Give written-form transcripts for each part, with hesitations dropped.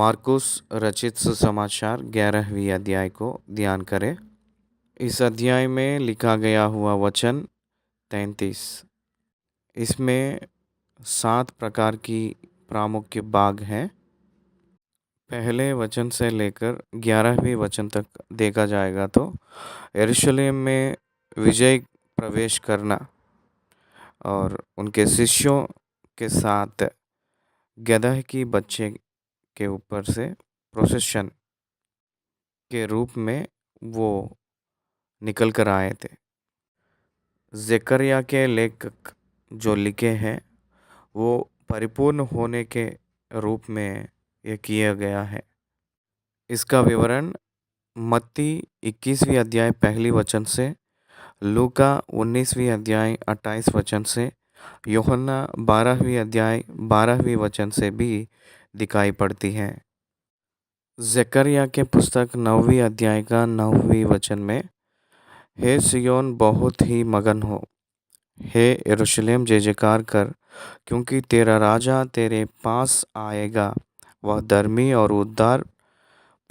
मार्कुस रचित सुसमाचार 11वीं अध्याय को ध्यान करें। इस अध्याय में लिखा गया हुआ वचन 33। इसमें 7 प्रकार की प्रामुख्य भाग हैं। पहले वचन से लेकर 11वीं वचन तक देखा जाएगा तो यरूशलेम में विजय प्रवेश करना और उनके शिष्यों के साथ गदह की बच्चे के ऊपर से प्रोसेशन के रूप में वो निकल कर आए थे। ज़करिया के लेखक जो लिखे हैं वो परिपूर्ण होने के रूप में ये किया गया है। इसका विवरण मत्ती 21वीं अध्याय पहली वचन से, लूका 19वीं अध्याय 28 वचन से, यूहन्ना 12वीं अध्याय 12वीं वचन से भी दिखाई पड़ती है। ज़करिया के पुस्तक 9वीं अध्याय का 9वीं वचन में, हे सियोन बहुत ही मगन हो, हे यरूशलेम जय जयकार कर, क्योंकि तेरा राजा तेरे पास आएगा। वह धर्मी और उद्धार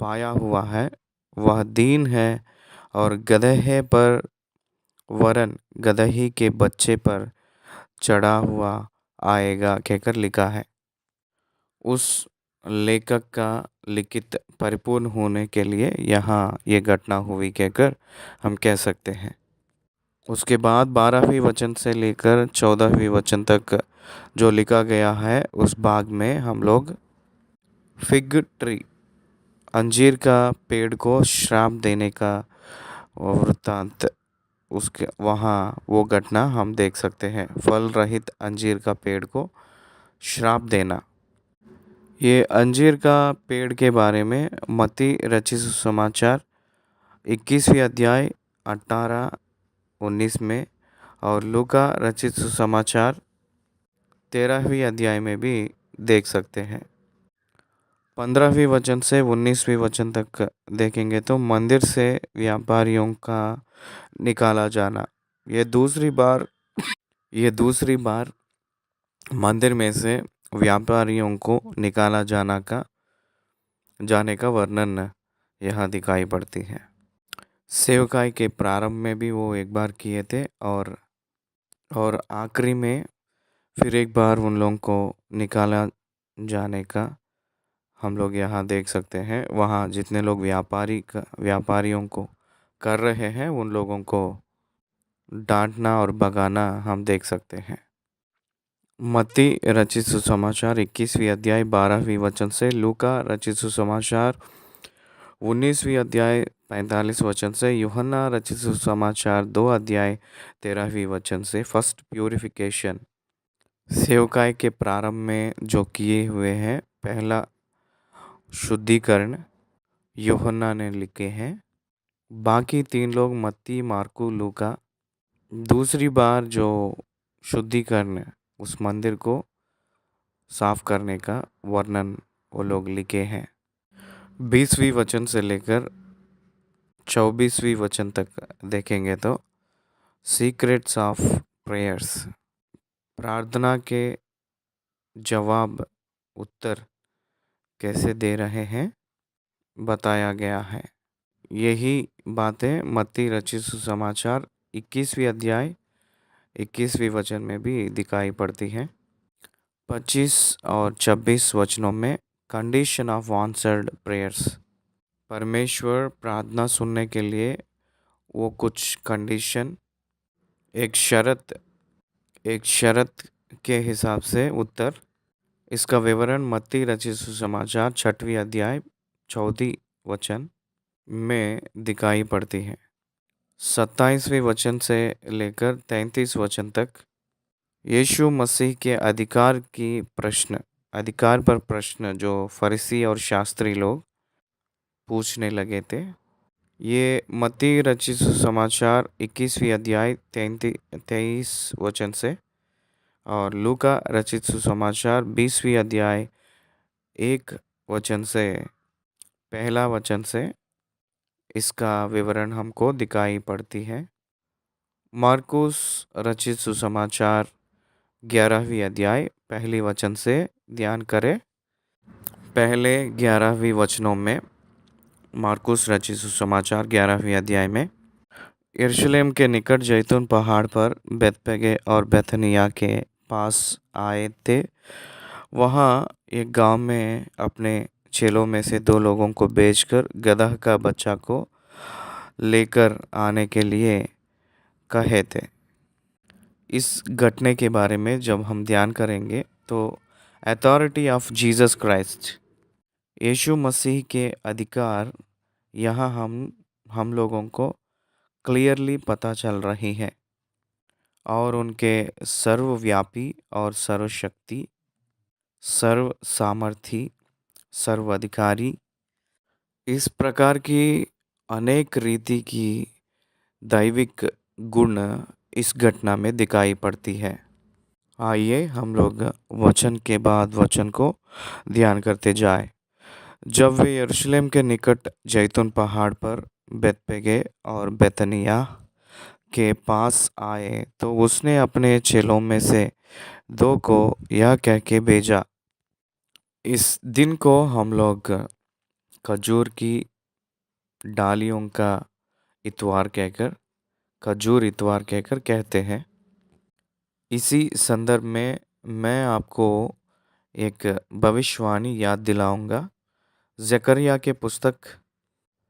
पाया हुआ है, वह दीन है और गदहे पर वरन गदही के बच्चे पर चढ़ा हुआ आएगा कहकर लिखा है। उस लेखक का लिखित परिपूर्ण होने के लिए यहाँ ये घटना हुई कहकर हम कह सकते हैं। उसके बाद 12वीं वचन से लेकर 14वीं वचन तक जो लिखा गया है उस भाग में हम लोग फिग ट्री अंजीर का पेड़ को श्राप देने का वृत्तांत उसके वहाँ वो घटना हम देख सकते हैं। फल रहित अंजीर का पेड़ को श्राप देना। ये अंजीर का पेड़ के बारे में मत्ती रचित सुसमाचार 21वीं अध्याय 18-19 में और लूका रचित सुसमाचार 13वीं अध्याय में भी देख सकते हैं। 15वीं वचन से 19वीं वचन तक देखेंगे तो मंदिर से व्यापारियों का निकाला जाना। ये दूसरी बार मंदिर में से व्यापारियों को निकाला जाने का वर्णन यहाँ दिखाई पड़ती है। सेवकाई के प्रारंभ में भी वो एक बार किए थे और आखिरी में फिर एक बार उन लोगों को निकाला जाने का हम लोग यहाँ देख सकते हैं। वहाँ जितने लोग व्यापारियों को कर रहे हैं उन लोगों को डांटना और भगाना हम देख सकते हैं। मत्ती रचित सुसमाचार 21वीं अध्याय 12वीं वचन से, लूका रचित सुसमाचार 19वीं अध्याय 45 वचन से, यूहन्ना रचित सुसमाचार 2 अध्याय 13वीं वचन से फर्स्ट प्यूरिफिकेशन सेवकाई के प्रारंभ में जो किए हुए हैं पहला शुद्धिकरण यूहन्ना ने लिखे हैं। बाकी 3 लोग मत्ती मार्कू लूका दूसरी बार जो शुद्धिकरण उस मंदिर को साफ करने का वर्णन वो लोग लिखे हैं। 20वीं वचन से लेकर 24वीं वचन तक देखेंगे तो सीक्रेट्स ऑफ प्रेयर्स प्रार्थना के जवाब उत्तर कैसे दे रहे हैं बताया गया है। यही बातें मत्ती रचित सुसमाचार 21वीं अध्याय 21वीं वचन में भी दिखाई पड़ती हैं। 25 और 26 वचनों में कंडीशन ऑफ आंसर्ड प्रेयर्स परमेश्वर प्रार्थना सुनने के लिए वो कुछ कंडीशन एक शर्त के हिसाब से उत्तर। इसका विवरण मत्ती रचित सुसमाचार 6वीं अध्याय 14 वचन में दिखाई पड़ती है। 27वें वचन से लेकर 33 वचन तक यीशु मसीह के अधिकार पर प्रश्न जो फरीसी और शास्त्री लोग पूछने लगे थे। ये मत्ती रचित सुसमाचार 21वीं अध्याय 23 वचन से और लूका रचित सुसमाचार 20वीं अध्याय 1 वचन से पहला वचन से इसका विवरण हमको दिखाई पड़ती है। मार्कुस रचित सुसमाचार 11वीं अध्याय पहली वचन से ध्यान करें। पहले 11वीं वचनों में मार्कुस रचित सुसमाचार 11वीं अध्याय में यरूशलेम के निकट जैतून पहाड़ पर बेतपगे और बेथनिया के पास आए थे। वहाँ एक गांव में अपने चेलों में से 2 लोगों को भेजकर गदह का बच्चा को लेकर आने के लिए कहे थे। इस घटने के बारे में जब हम ध्यान करेंगे तो अथॉरिटी ऑफ जीसस क्राइस्ट, यीशु मसीह के अधिकार यहाँ हम लोगों को क्लियरली पता चल रही है और उनके सर्वव्यापी और सर्वशक्ति, सर्व सामर्थी, सर्वाधिकारी, इस प्रकार की अनेक रीति की दैविक गुण इस घटना में दिखाई पड़ती है। आइए हम लोग वचन के बाद वचन को ध्यान करते जाए। जब वे यरूशलेम के निकट जैतून पहाड़ पर बेतपगे और बेतनिया के पास आए तो उसने अपने चेलों में से 2 को यह कह के भेजा। इस दिन को हम लोग खजूर की डालियों का इतवार कहकर, खजूर इतवार कहकर कहते हैं। इसी संदर्भ में मैं आपको एक भविष्यवाणी याद दिलाऊंगा। जकरिया के पुस्तक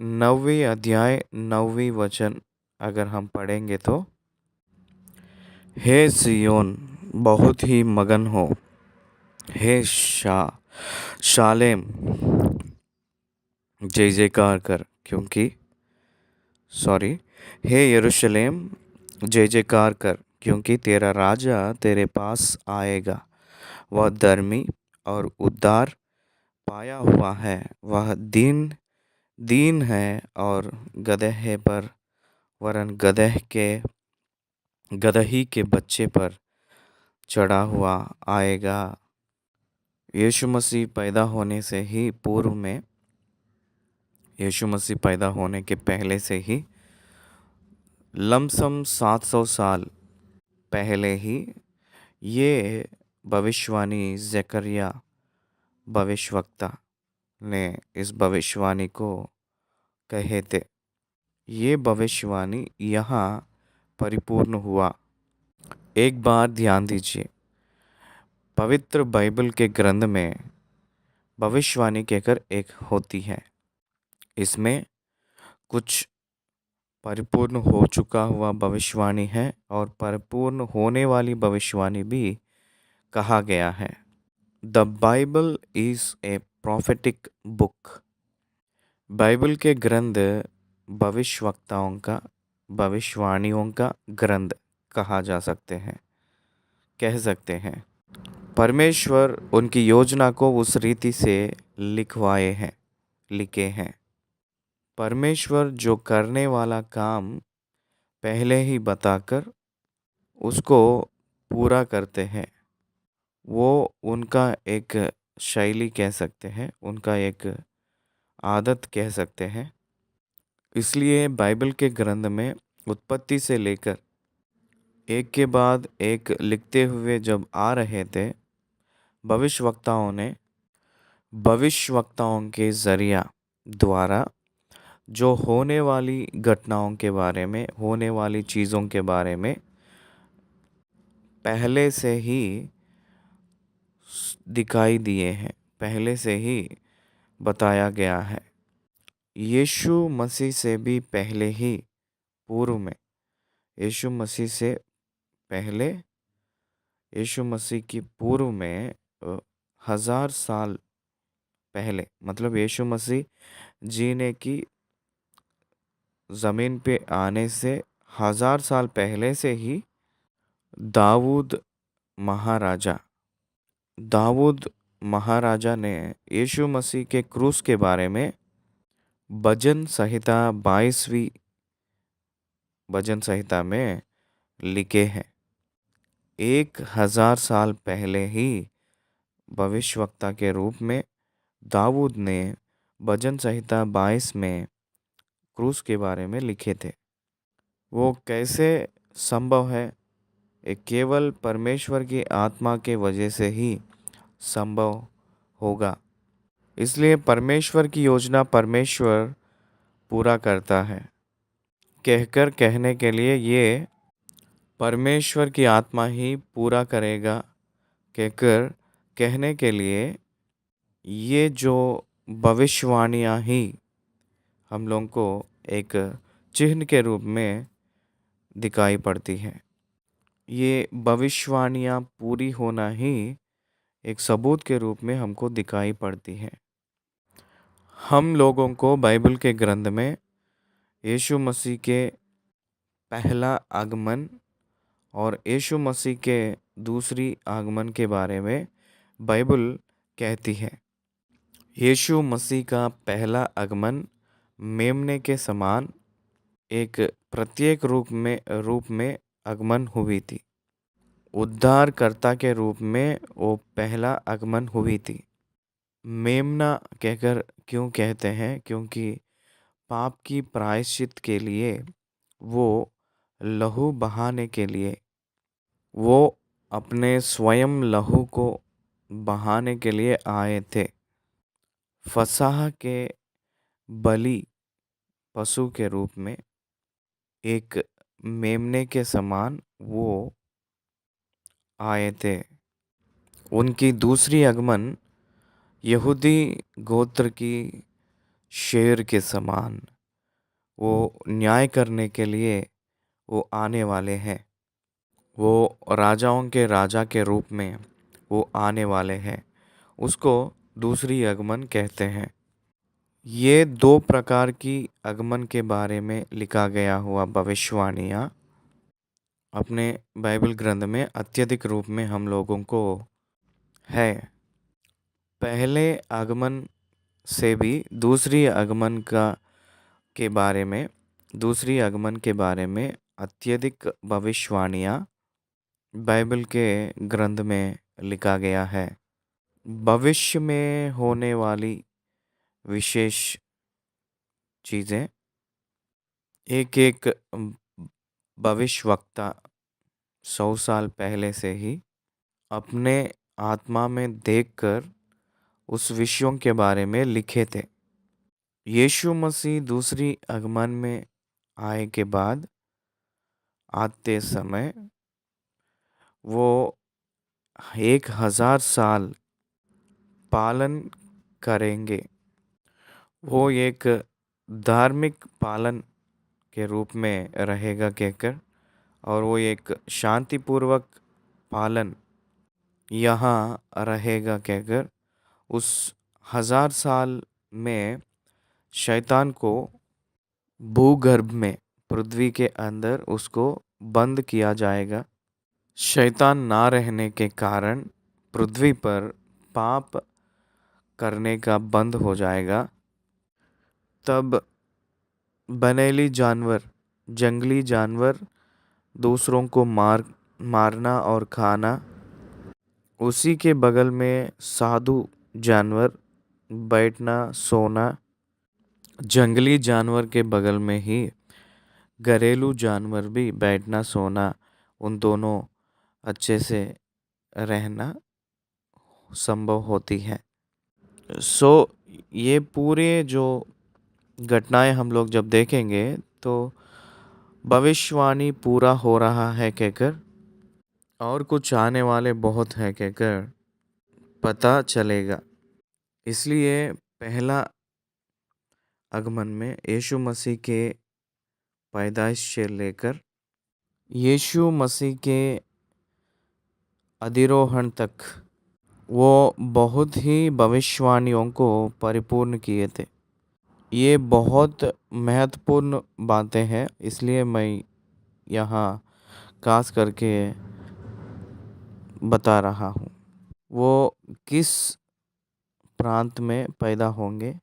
9वीं अध्याय 9वीं वचन अगर हम पढ़ेंगे तो, हे सियोन बहुत ही मगन हो, हे शालेम जय जयकार कर क्योंकि हे यरूशलेम जय जयकार कर क्योंकि तेरा राजा तेरे पास आएगा। वह धर्मी और उद्धार पाया हुआ है। वह दीन है और गदहे पर वरन गदही के बच्चे पर चढ़ा हुआ आएगा। यीशु मसीह पैदा होने से ही पूर्व में, यीशु मसीह पैदा होने के पहले से ही लमसम 700 साल पहले ही ये भविष्यवाणी जकरिया भविष्यवक्ता ने इस भविष्यवाणी को कहे थे। ये भविष्यवाणी यहाँ परिपूर्ण हुआ। एक बार ध्यान दीजिए, पवित्र बाइबल के ग्रंथ में भविष्यवाणी कहकर एक होती है। इसमें कुछ परिपूर्ण हो चुका हुआ भविष्यवाणी है और परिपूर्ण होने वाली भविष्यवाणी भी कहा गया है। The Bible is a prophetic book. Bible के ग्रंथ भविष्यवक्ताओं का, भविष्यवाणियों का ग्रंथ कहा जा सकते हैं, कह सकते हैं। परमेश्वर उनकी योजना को उस रीति से लिखे हैं। परमेश्वर जो करने वाला काम पहले ही बताकर उसको पूरा करते हैं, वो उनका एक शैली कह सकते हैं, उनका एक आदत कह सकते हैं। इसलिए बाइबल के ग्रंथ में उत्पत्ति से लेकर एक के बाद एक लिखते हुए जब आ रहे थे, भविष्यवक्ताओं के जरिया द्वारा जो होने वाली घटनाओं के बारे में, होने वाली चीज़ों के बारे में पहले से ही दिखाई दिए हैं, पहले से ही बताया गया है। यीशु मसीह से भी पहले ही, पूर्व में, यीशु मसीह से पहले, यीशु मसीह की पूर्व में 1000 साल पहले, मतलब यीशु मसीह जीने की ज़मीन पे आने से 1000 साल पहले से ही दाऊद महाराजा ने यीशु मसीह के क्रूस के बारे में भजन संहिता 22वीं भजन संहिता में लिखे हैं। 1000 साल पहले ही भविष्यवक्ता के रूप में दाऊद ने भजन संहिता 22 में क्रूस के बारे में लिखे थे। वो कैसे संभव है? ये केवल परमेश्वर की आत्मा के वजह से ही संभव होगा। इसलिए परमेश्वर की योजना परमेश्वर पूरा करता है कहकर कहने के लिए ये परमेश्वर की आत्मा ही पूरा करेगा कहकर कहने के लिए ये जो भविष्यवाणियाँ ही हम लोगों को एक चिन्ह के रूप में दिखाई पड़ती है। ये भविष्यवाणियाँ पूरी होना ही एक सबूत के रूप में हमको दिखाई पड़ती है। हम लोगों को बाइबल के ग्रंथ में यीशु मसीह के पहला आगमन और यीशु मसीह के दूसरी आगमन के बारे में बाइबल कहती है। यीशु मसीह का पहला आगमन मेमने के समान एक प्रत्येक रूप में आगमन हुई थी। उद्धारकर्ता के रूप में वो पहला आगमन हुई थी। मेमना कहकर क्यों कहते हैं? क्योंकि पाप की प्रायश्चित के लिए वो लहू बहाने के लिए वो अपने स्वयं लहू को बहाने के लिए आए थे। फसह के बलि पशु के रूप में एक मेमने के समान वो आए थे। उनकी दूसरी आगमन यहूदी गोत्र की शेर के समान वो न्याय करने के लिए वो आने वाले हैं। वो राजाओं के राजा के रूप में वो आने वाले हैं। उसको दूसरी आगमन कहते हैं। ये दो प्रकार की आगमन के बारे में लिखा गया हुआ भविष्यवाणियाँ अपने बाइबल ग्रंथ में अत्यधिक रूप में हम लोगों को है। पहले आगमन से भी दूसरी आगमन के बारे में अत्यधिक भविष्यवाणियाँ बाइबल के ग्रंथ में लिखा गया है। भविष्य में होने वाली विशेष चीज़ें एक एक भविष्यवक्ता 100 साल पहले से ही अपने आत्मा में देखकर उस विषयों के बारे में लिखे थे। यीशु मसीह दूसरी आगमन में आए के बाद आते समय वो 1000 साल पालन करेंगे। वो एक धार्मिक पालन के रूप में रहेगा कहकर और वो एक शांतिपूर्वक पालन यहाँ रहेगा कहकर उस 1000 साल में शैतान को भूगर्भ में पृथ्वी के अंदर उसको बंद किया जाएगा। शैतान ना रहने के कारण पृथ्वी पर पाप करने का बंद हो जाएगा। तब बनेली जानवर, जंगली जानवर दूसरों को मारना और खाना, उसी के बगल में साधु जानवर बैठना सोना, जंगली जानवर के बगल में ही घरेलू जानवर भी बैठना सोना, उन दोनों अच्छे से रहना संभव होती है। ये पूरे जो घटनाएं हम लोग जब देखेंगे तो भविष्यवाणी पूरा हो रहा है कहकर और कुछ आने वाले बहुत है कहकर पता चलेगा। इसलिए पहला आगमन में यीशु मसीह के पैदाइश से लेकर यीशु मसीह के अधिरोहण तक वो बहुत ही भविष्यवाणियों को परिपूर्ण किए थे। ये बहुत महत्वपूर्ण बातें हैं, इसलिए मैं यहाँ खास करके बता रहा हूँ। वो किस प्रांत में पैदा होंगे?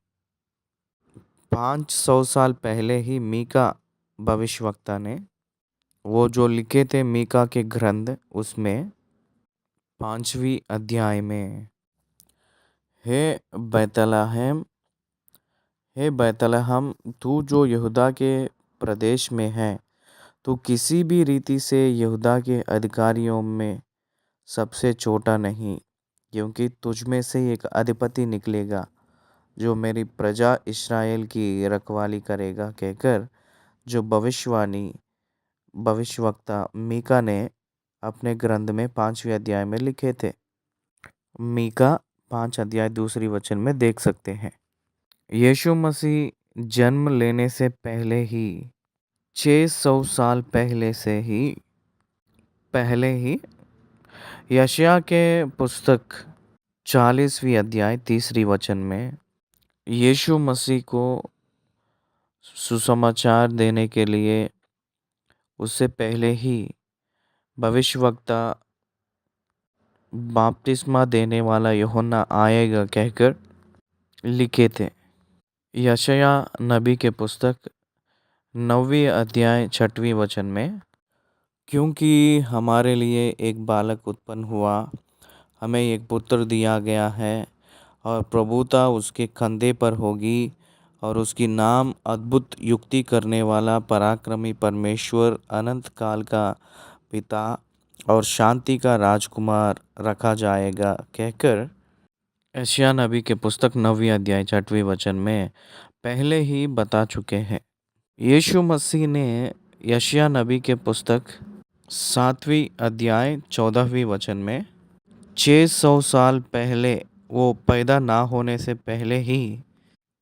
500 साल पहले ही मीका भविष्यवक्ता ने वो जो लिखे थे मीका के ग्रंथ उसमें 5वीं अध्याय में हे बैतलहम, हे बैतलहम, तू जो यहूदा के प्रदेश में है, तू किसी भी रीति से यहूदा के अधिकारियों में सबसे छोटा नहीं, क्योंकि तुझ में से एक अधिपति निकलेगा जो मेरी प्रजा इस्राएल की रखवाली करेगा कहकर जो भविष्यवक्ता मीका ने अपने ग्रंथ में 5वें अध्याय में लिखे थे। मीका 5 अध्याय दूसरी वचन में देख सकते हैं। यीशु मसीह जन्म लेने से पहले ही 600 साल पहले ही यशायाह के पुस्तक 40वीं अध्याय तीसरी वचन में यीशु मसीह को सुसमाचार देने के लिए उससे पहले ही भविष्यवक्ता बपतिस्मा देने वाला यूहन्ना आएगा कहकर लिखे थे। यशायाह नबी के पुस्तक 9वीं अध्याय 6वीं वचन में क्योंकि हमारे लिए एक बालक उत्पन्न हुआ, हमें एक पुत्र दिया गया है और प्रभुता उसके कंधे पर होगी और उसकी नाम अद्भुत युक्ति करने वाला, पराक्रमी परमेश्वर, अनंत काल का पिता और शांति का राजकुमार रखा जाएगा कहकर यशायाह नबी के पुस्तक 9वीं अध्याय 6वीं वचन में पहले ही बता चुके हैं। यीशु मसीह ने यशायाह नबी के पुस्तक 7वीं अध्याय 14वीं वचन में 600 साल पहले, वो पैदा ना होने से पहले ही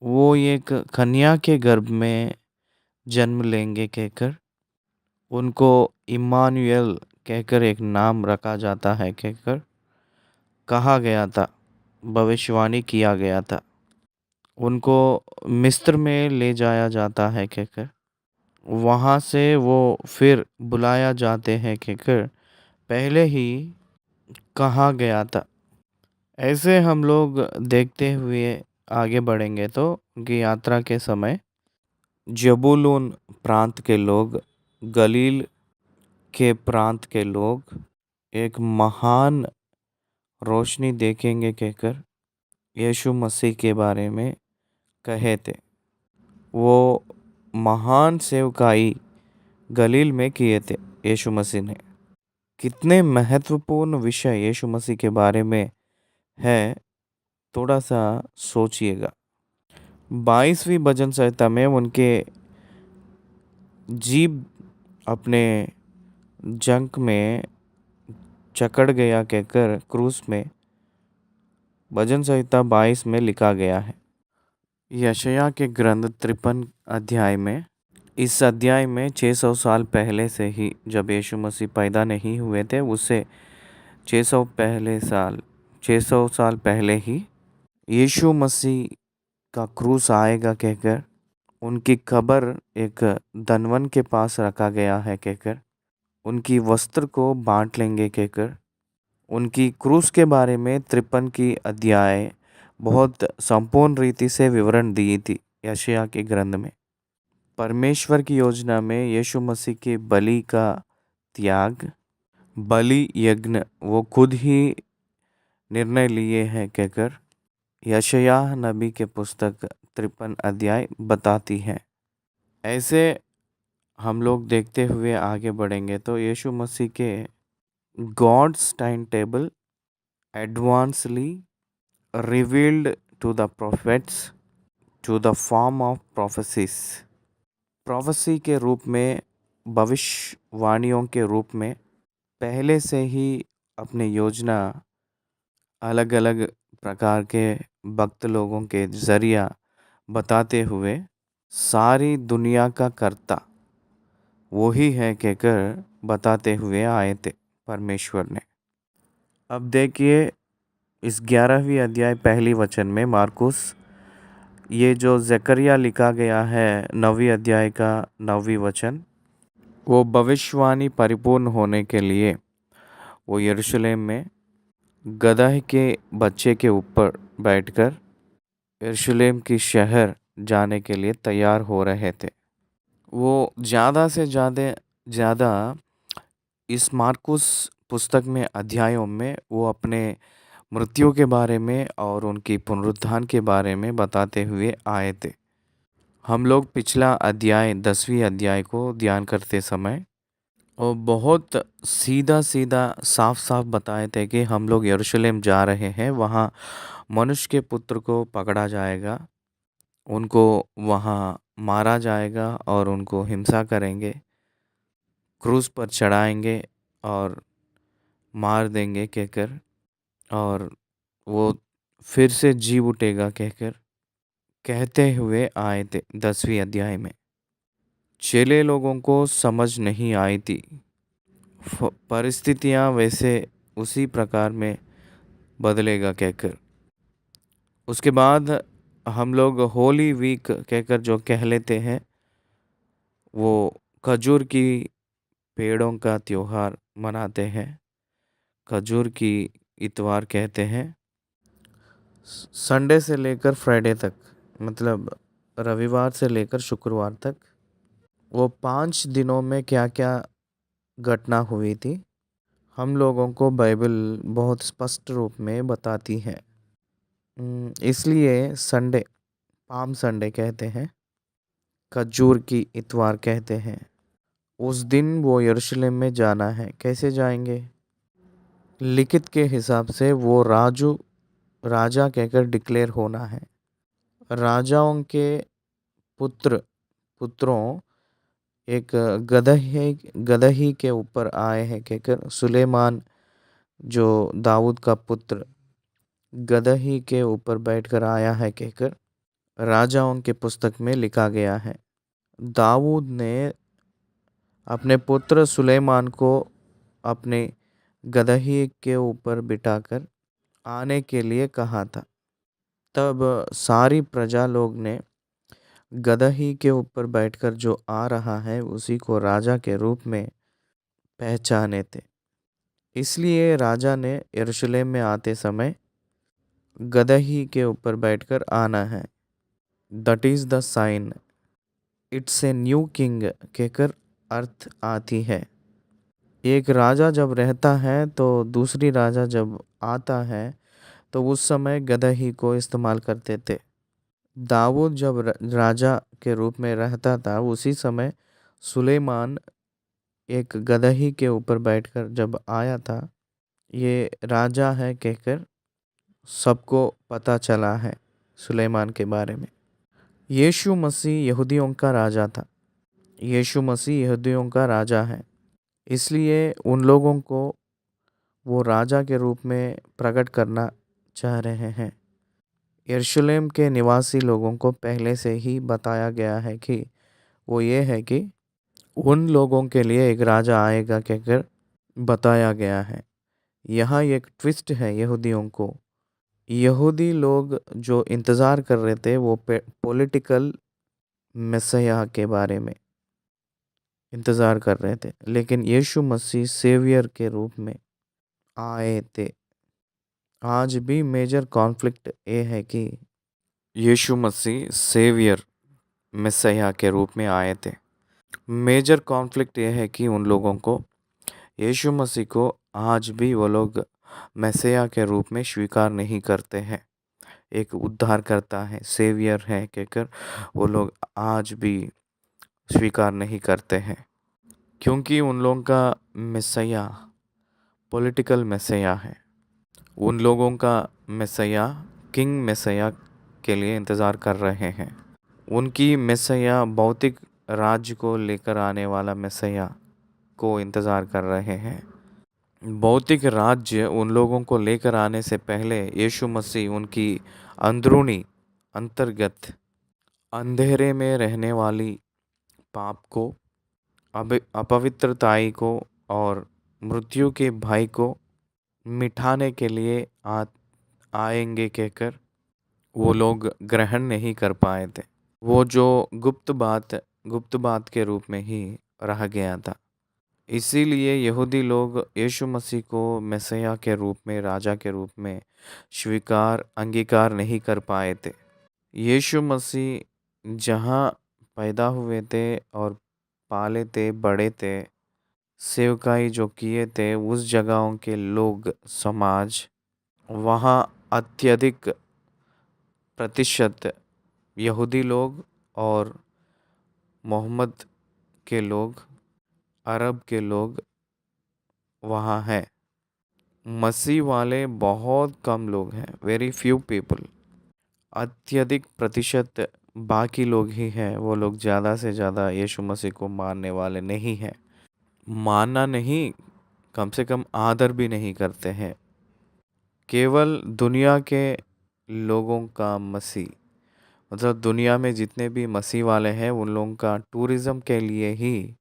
वो एक कन्या के गर्भ में जन्म लेंगे कहकर उनको इम्मानुएल कहकर एक नाम रखा जाता है कहकर कहा गया था, भविष्यवाणी किया गया था। उनको मिस्र में ले जाया जाता है कहकर वहाँ से वो फिर बुलाया जाते हैं कहकर पहले ही कहा गया था। ऐसे हम लोग देखते हुए आगे बढ़ेंगे तो उनकी यात्रा के समय जबूलून प्रांत के लोग, गलील के प्रांत के लोग एक महान रोशनी देखेंगे कहकर यीशु मसीह के बारे में कहे थे। वो महान सेवकाई गलील में किए थे यीशु मसीह ने। कितने महत्वपूर्ण विषय यीशु मसीह के बारे में है, थोड़ा सा सोचिएगा। 22वीं भजन संहिता में उनके जीभ अपने जंक में जकड़ गया कहकर क्रूस में भजन संहिता 22 में लिखा गया है। यशायाह के ग्रंथ 53 अध्याय में, इस अध्याय में 600 साल पहले से ही, जब यीशु मसीह पैदा नहीं हुए थे उससे 600 साल पहले ही यीशु मसीह का क्रूस आएगा कहकर उनकी कब्र एक धनवन के पास रखा गया है कहकर उनकी वस्त्र को बांट लेंगे कहकर उनकी क्रूस के बारे में 53 की अध्याय बहुत संपूर्ण रीति से विवरण दी थी यशायाह के ग्रंथ में। परमेश्वर की योजना में यीशु मसीह के बलि का त्याग, बलि यज्ञ वो खुद ही निर्णय लिए हैं कहकर यशायाह नबी के पुस्तक 53 अध्याय बताती है। ऐसे हम लोग देखते हुए आगे बढ़ेंगे तो यीशु मसीह के God's time table advancely revealed to the prophets to the form of prophecies, prophecy के रूप में, भविष्यवाणियों के रूप में पहले से ही अपनी योजना अलग अलग प्रकार के भक्त लोगों के ज़रिया बताते हुए सारी दुनिया का कर्ता वही है कहकर बताते हुए आए थे परमेश्वर ने। अब देखिए इस 11वीं अध्याय पहली वचन में मार्कुस, ये जो ज़करिया लिखा गया है 9वीं अध्याय का 9वीं वचन, वो भविष्यवाणी परिपूर्ण होने के लिए वो यरूशलेम में गदहे के बच्चे के ऊपर बैठकर यरूशलेम की शहर जाने के लिए तैयार हो रहे थे। वो ज़्यादा से ज़्यादा इस मार्कुस पुस्तक में अध्यायों में वो अपने मृत्यु के बारे में और उनकी पुनरुत्थान के बारे में बताते हुए आए थे। हम लोग पिछला अध्याय 10वीं अध्याय को ध्यान करते समय और बहुत सीधा सीधा साफ साफ बताए थे कि हम लोग यरूशलेम जा रहे हैं, वहाँ मनुष्य के पुत्र को पकड़ा जाएगा, उनको वहाँ मारा जाएगा और उनको हिंसा करेंगे, क्रूस पर चढ़ाएंगे और मार देंगे कहकर, और वो फिर से जी उठेगा कहकर कहते हुए आए थे 10वीं अध्याय में। चेले लोगों को समझ नहीं आई थी, परिस्थितियाँ वैसे उसी प्रकार में बदलेगा कहकर। उसके बाद हम लोग होली वीक कहकर जो कह लेते हैं, वो खजूर की पेड़ों का त्योहार मनाते हैं, खजूर की इतवार कहते हैं। संडे से लेकर फ्राइडे तक, मतलब रविवार से लेकर शुक्रवार तक, वो 5 दिनों में क्या क्या घटना हुई थी, हम लोगों को बाइबल बहुत स्पष्ट रूप में बताती है। इसलिए संडे पाम संडे कहते हैं, खजूर की इतवार कहते हैं। उस दिन वो यरूशलेम में जाना है। कैसे जाएंगे? लिखित के हिसाब से वो राजा कहकर डिक्लेयर होना है। राजाओं के पुत्रों एक गदही के ऊपर आए हैं कहकर, सुलेमान जो दाऊद का पुत्र गदही के ऊपर बैठकर आया है कहकर राजाओं के पुस्तक में लिखा गया है। दाऊद ने अपने पुत्र सुलेमान को अपने गदही के ऊपर बिठाकर आने के लिए कहा था। तब सारी प्रजा लोग ने गदही के ऊपर बैठकर जो आ रहा है उसी को राजा के रूप में पहचाने थे। इसलिए राजा ने यरूशलेम में आते समय गदही के ऊपर बैठकर आना है। That is the sign, it's a new king कहकर अर्थ आती है। एक राजा जब रहता है तो दूसरी राजा जब आता है तो उस समय गदही को इस्तेमाल करते थे। दाऊद जब राजा के रूप में रहता था उसी समय सुलेमान एक गदही के ऊपर बैठकर जब आया था, ये राजा है कहकर सबको पता चला है सुलेमान के बारे में। यीशु मसीह यहूदियों का राजा था। यीशु मसीह यहूदियों का राजा है, इसलिए उन लोगों को वो राजा के रूप में प्रकट करना चाह रहे हैं। यरूशलेम के निवासी लोगों को पहले से ही बताया गया है कि वो ये है कि उन लोगों के लिए एक राजा आएगा कहकर बताया गया है। यहाँ एक ट्विस्ट है यहूदियों को। यहूदी लोग जो इंतज़ार कर रहे थे वो पॉलिटिकल मैसिया के बारे में इंतज़ार कर रहे थे, लेकिन यीशु मसीह सेवियर के रूप में आए थे। आज भी मेजर कॉन्फ्लिक्ट ये है कि यीशु मसीह सेवियर मैसिया के रूप में आए थे। मेजर कॉन्फ्लिक्ट ये है कि उन लोगों को यीशु मसीह को आज भी वो लोग मैसिया के रूप में स्वीकार नहीं करते हैं। एक उद्धार करता है, सेवियर है कहकर वो लोग आज भी स्वीकार नहीं करते हैं, क्योंकि उन लोगों का मैसिया पॉलिटिकल मैसिया है। उन लोगों का मैसिया किंग मैसिया के लिए इंतज़ार कर रहे हैं। उनकी मैसिया भौतिक राज्य को लेकर आने वाला मैसिया को इंतज़ार कर रहे हैं। भौतिक राज्य उन लोगों को लेकर आने से पहले यीशु मसीह उनकी अंदरूनी अंतर्गत अंधेरे में रहने वाली पाप को, अपवित्रताई को और मृत्यु के भय को मिटाने के लिए आएंगे कहकर वो लोग ग्रहण नहीं कर पाए थे। वो जो गुप्त बात के रूप में ही रह गया था। इसीलिए यहूदी लोग यीशु मसीह को मैसिया के रूप में, राजा के रूप में अंगीकार नहीं कर पाए थे। यीशु मसीह जहाँ पैदा हुए थे और पाले थे, बड़े थे, सेवकाई जो किए थे, उस जगहों के लोग समाज, वहाँ अत्यधिक प्रतिशत यहूदी लोग और मोहम्मद के लोग अरब के लोग वहाँ हैं। मसीह वाले बहुत कम लोग हैं, वेरी फ्यू पीपल। अत्यधिक प्रतिशत बाकी लोग ही हैं, वो लोग ज़्यादा से ज़्यादा यीशु मसीह को मानने वाले नहीं हैं। मानना नहीं, कम से कम आदर भी नहीं करते हैं। केवल दुनिया के लोगों का मसीह, मतलब दुनिया में जितने भी मसीह वाले हैं उन लोगों का टूरिज़्म के लिए ही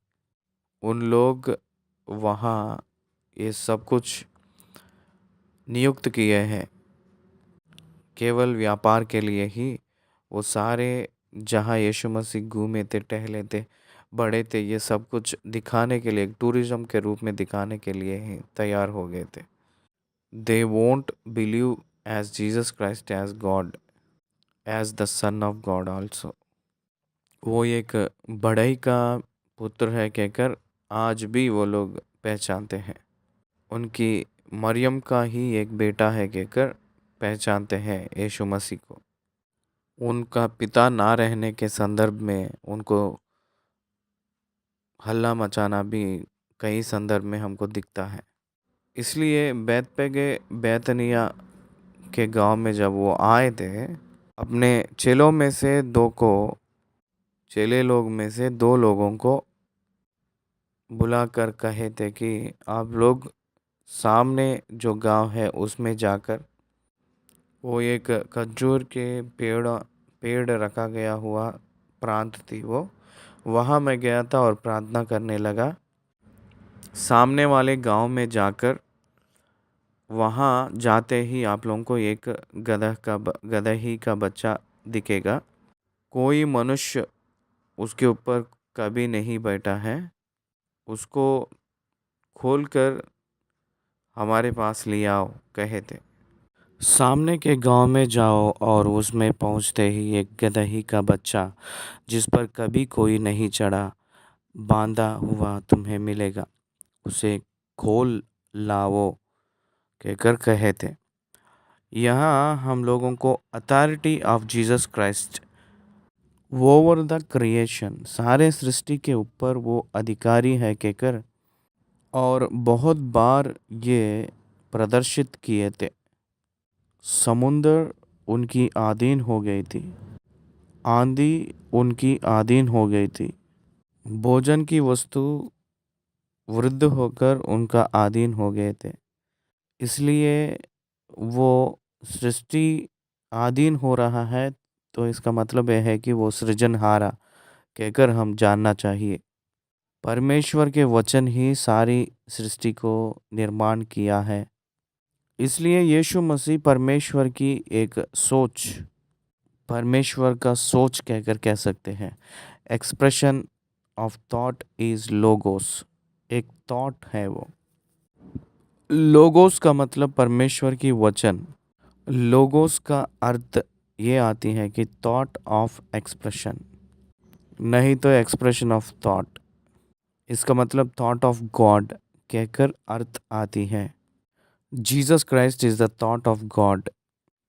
उन लोग वहाँ ये सब कुछ नियुक्त किए हैं। केवल व्यापार के लिए ही वो सारे जहाँ यीशु मसीह घूमे थे, टहले थे, बड़े थे, ये सब कुछ दिखाने के लिए, टूरिज़्म के रूप में दिखाने के लिए ही तैयार हो गए थे। They won't believe as Jesus Christ as God, as the son of God also. वो एक बढ़ई का पुत्र है कहकर आज भी वो लोग पहचानते हैं। उनकी मरियम का ही एक बेटा है कहकर पहचानते हैं यीशु मसीह को। उनका पिता ना रहने के संदर्भ में उनको हल्ला मचाना भी कई संदर्भ में हमको दिखता है। इसलिए बैतपगे बैतनिया के गांव में जब वो आए थे, अपने चेलों में से दो को, चेले लोग में से दो लोगों को बुलाकर कहे थे कि आप लोग सामने जो गांव है उसमें जाकर, वो एक खजूर के पेड़ रखा गया हुआ प्रांत थी वो, वहाँ मैं गया था और प्रार्थना करने लगा। सामने वाले गांव में जाकर वहाँ जाते ही आप लोगों को एक गदही का बच्चा दिखेगा। कोई मनुष्य उसके ऊपर कभी नहीं बैठा है। उसको खोलकर हमारे पास ले आओ कहे थे। सामने के गांव में जाओ और उसमें पहुंचते ही एक गदही का बच्चा जिस पर कभी कोई नहीं चढ़ा, बांधा हुआ तुम्हें मिलेगा, उसे खोल लाओ कहकर कहे थे। यहाँ हम लोगों को authority of Jesus Christ over the creation, सारे सृष्टि के ऊपर वो अधिकारी है कहकर और बहुत बार ये प्रदर्शित किए थे। समुंदर उनकी आधीन हो गई थी, आंधी उनकी आधीन हो गई थी, भोजन की वस्तु वृद्ध होकर उनका आधीन हो गए थे। इसलिए वो सृष्टि आधीन हो रहा है, तो इसका मतलब यह है कि वो सृजनहारा कहकर हम जानना चाहिए। परमेश्वर के वचन ही सारी सृष्टि को निर्माण किया है। इसलिए यीशु मसीह परमेश्वर की एक सोच, परमेश्वर का सोच कहकर कह सकते हैं। Expression of thought is logos, एक थॉट है वो। लोगोस का मतलब परमेश्वर की वचन। लोगोस का अर्थ ये आती है कि थॉट ऑफ एक्सप्रेशन, नहीं तो एक्सप्रेशन ऑफ थॉट। इसका मतलब थॉट ऑफ गॉड कहकर अर्थ आती है। Jesus Christ is the thought of God,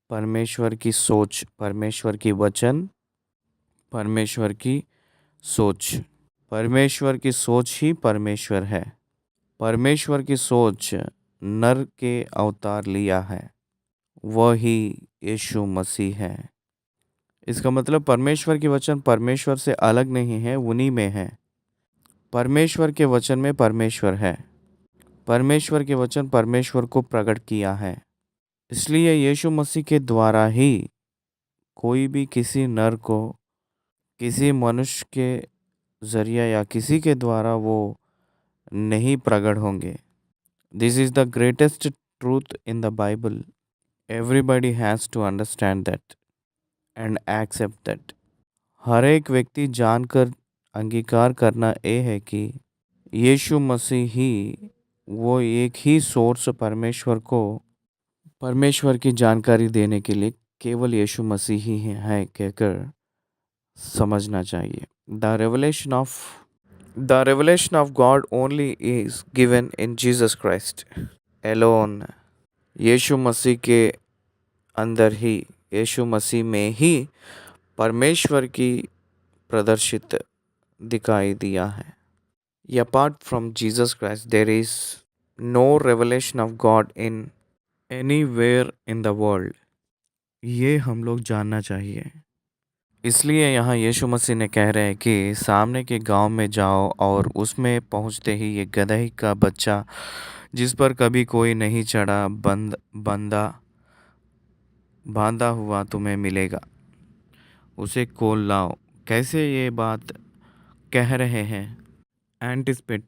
परमेश्वर की सोच, परमेश्वर की वचन, परमेश्वर की सोच। परमेश्वर की सोच ही परमेश्वर है। परमेश्वर की सोच नर के अवतार लिया है, वही यीशु मसीह है। इसका मतलब परमेश्वर की वचन परमेश्वर से अलग नहीं है, उन्हीं में है। परमेश्वर के वचन में परमेश्वर है। परमेश्वर के वचन परमेश्वर को प्रकट किया है। इसलिए यीशु मसीह के द्वारा ही कोई भी किसी नर को, किसी मनुष्य के जरिया या किसी के द्वारा वो नहीं प्रकट होंगे। This is the greatest truth in the Bible. Everybody has to understand that and accept that. हर एक व्यक्ति जानकर अंगीकार करना ये है कि यीशु मसीह ही वो एक ही सोर्स परमेश्वर की जानकारी देने के लिए केवल यीशु मसीह ही है कहकर समझना चाहिए। The revelation of God only is given in Jesus Christ alone. यीशु मसीह के अंदर ही, यीशु मसीह में ही परमेश्वर की प्रदर्शित दिखाई दिया है। Apart from Jesus Christ, there is no revelation of God in anywhere in the world. ये हम लोग जानना चाहिए। इसलिए यहाँ यीशु मसीह ने कह रहे हैं कि सामने के गांव में जाओ और उसमें पहुँचते ही एक गदही का बच्चा जिस पर कभी कोई नहीं चढ़ा बंदा बांधा हुआ तुम्हें मिलेगा, उसे खोल लाओ। कैसे ये बात कह रहे हैं? एंटिसिपेट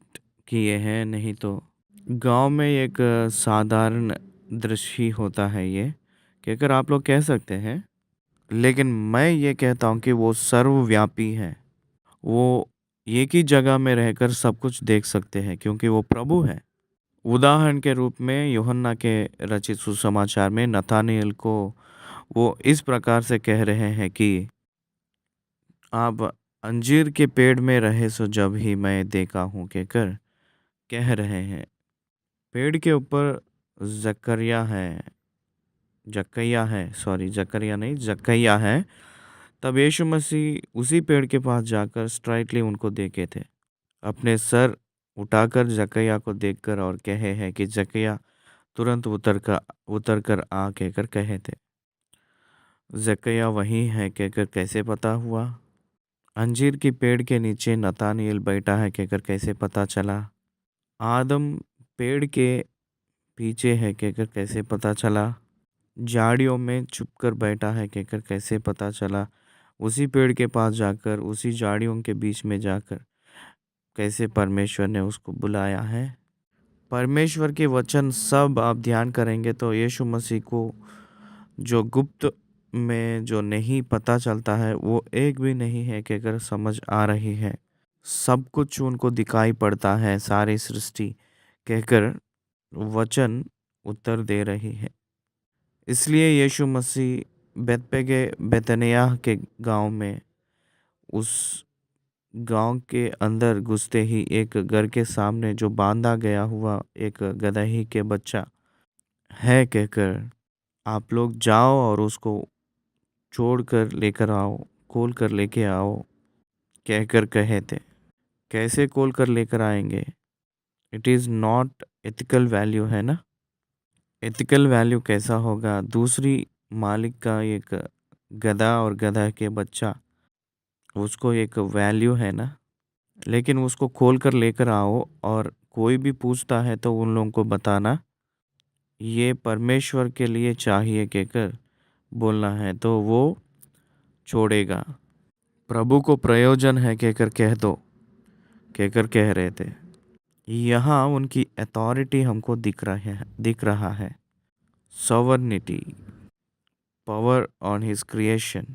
किए हैं नहीं तो। गांव में एक साधारण दृश्य ही होता है ये, कहकर आप लोग कह सकते हैं, लेकिन मैं ये कहता हूँ कि वो सर्वव्यापी है। वो एक ही जगह में रहकर सब कुछ देख सकते हैं क्योंकि वो प्रभु है। उदाहरण के रूप में यूहन्ना के रचित सुसमाचार में नथानिएल को वो इस प्रकार से कह रहे हैं कि आप अंजीर के पेड़ में रहे सो जब ही मैं देखा हूँ, कहकर कह रहे हैं। पेड़ के ऊपर जकरिया है, जकैया है, सॉरी जकरिया नहीं जकैया है। तब यीशु मसीह उसी पेड़ के पास जाकर स्ट्राइटली उनको देखे थे, अपने सर उठाकर जकैया को देखकर और कहे हैं कि जकैया तुरंत उतर कर आ कहकर कहे थे। जकैया वही है कहकर कैसे पता हुआ? अंजीर की पेड़ के नीचे नतानिएल बैठा है कहकर कैसे पता चला? आदम पेड़ के पीछे है कहकर कैसे पता चला? झाड़ियों में छुपकर बैठा है कहकर कैसे पता चला? उसी पेड़ के पास जाकर उसी झाड़ियों के बीच में जाकर कैसे परमेश्वर ने उसको बुलाया है? परमेश्वर के वचन सब आप ध्यान करेंगे तो यीशु मसीह को जो गुप्त में जो नहीं पता चलता है वो एक भी नहीं है कहकर समझ आ रही है। सब कुछ उनको दिखाई पड़ता है, सारी सृष्टि कहकर वचन उत्तर दे रही है। इसलिए यीशु मसीह बेतपेगे बेतनियाह के गांव में उस गांव के अंदर घुसते ही एक घर के सामने जो बांधा गया हुआ एक गदही के बच्चा है कहकर आप लोग जाओ और उसको छोड़कर लेकर आओ, खोल कर लेके आओ कहकर कहे थे। कैसे खोल कर लेकर आएंगे? It is not ethical value है ना। एथिकल वैल्यू कैसा होगा? दूसरी मालिक का एक गधा और गधा के बच्चा, उसको एक वैल्यू है ना। लेकिन उसको खोल कर लेकर आओ और कोई भी पूछता है तो उन लोगों को बताना ये परमेश्वर के लिए चाहिए कहकर बोलना है तो वो छोड़ेगा। प्रभु को प्रयोजन है कहकर कह दो, कहकर कह रहे थे। यहाँ उनकी अथॉरिटी हमको दिख रहा है। Sovereignty, power on his creation,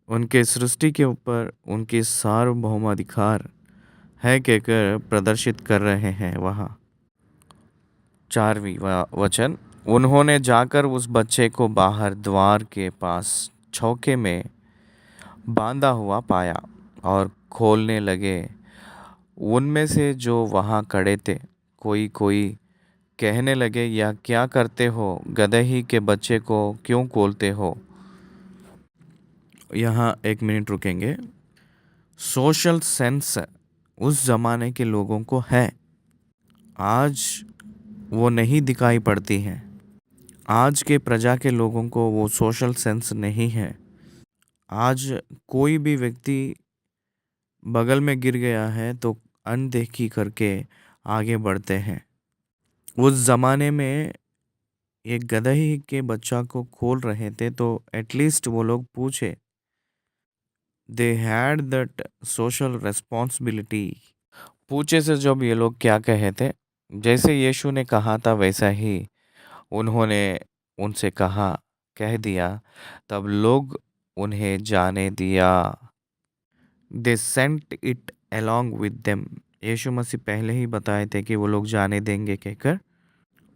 उनके सृष्टि के ऊपर उनकी सार्वभौमाधिकार है कहकर प्रदर्शित कर रहे हैं। वहाँ 4वीं वचन, उन्होंने जाकर उस बच्चे को बाहर द्वार के पास चौके में बांधा हुआ पाया और खोलने लगे। उनमें से जो वहाँ खड़े थे कोई कोई कहने लगे, या क्या करते हो? गदही के बच्चे को क्यों खोलते हो? यहाँ 1 मिनट रुकेंगे। सोशल सेंस उस ज़माने के लोगों को है, आज वो नहीं दिखाई पड़ती है। आज के प्रजा के लोगों को वो सोशल सेंस नहीं है। आज कोई भी व्यक्ति बगल में गिर गया है तो अनदेखी करके आगे बढ़ते हैं। उस ज़माने में एक गदही के बच्चा को खोल रहे थे तो एटलीस्ट वो लोग पूछे, they had that social responsibility. पूछे से जब ये लोग क्या कहे थे, जैसे यीशु ने कहा था वैसा ही उन्होंने उनसे कह दिया, तब लोग उन्हें जाने दिया। They sent it along with them. यीशु मसीह पहले ही बताए थे कि वो लोग जाने देंगे कहकर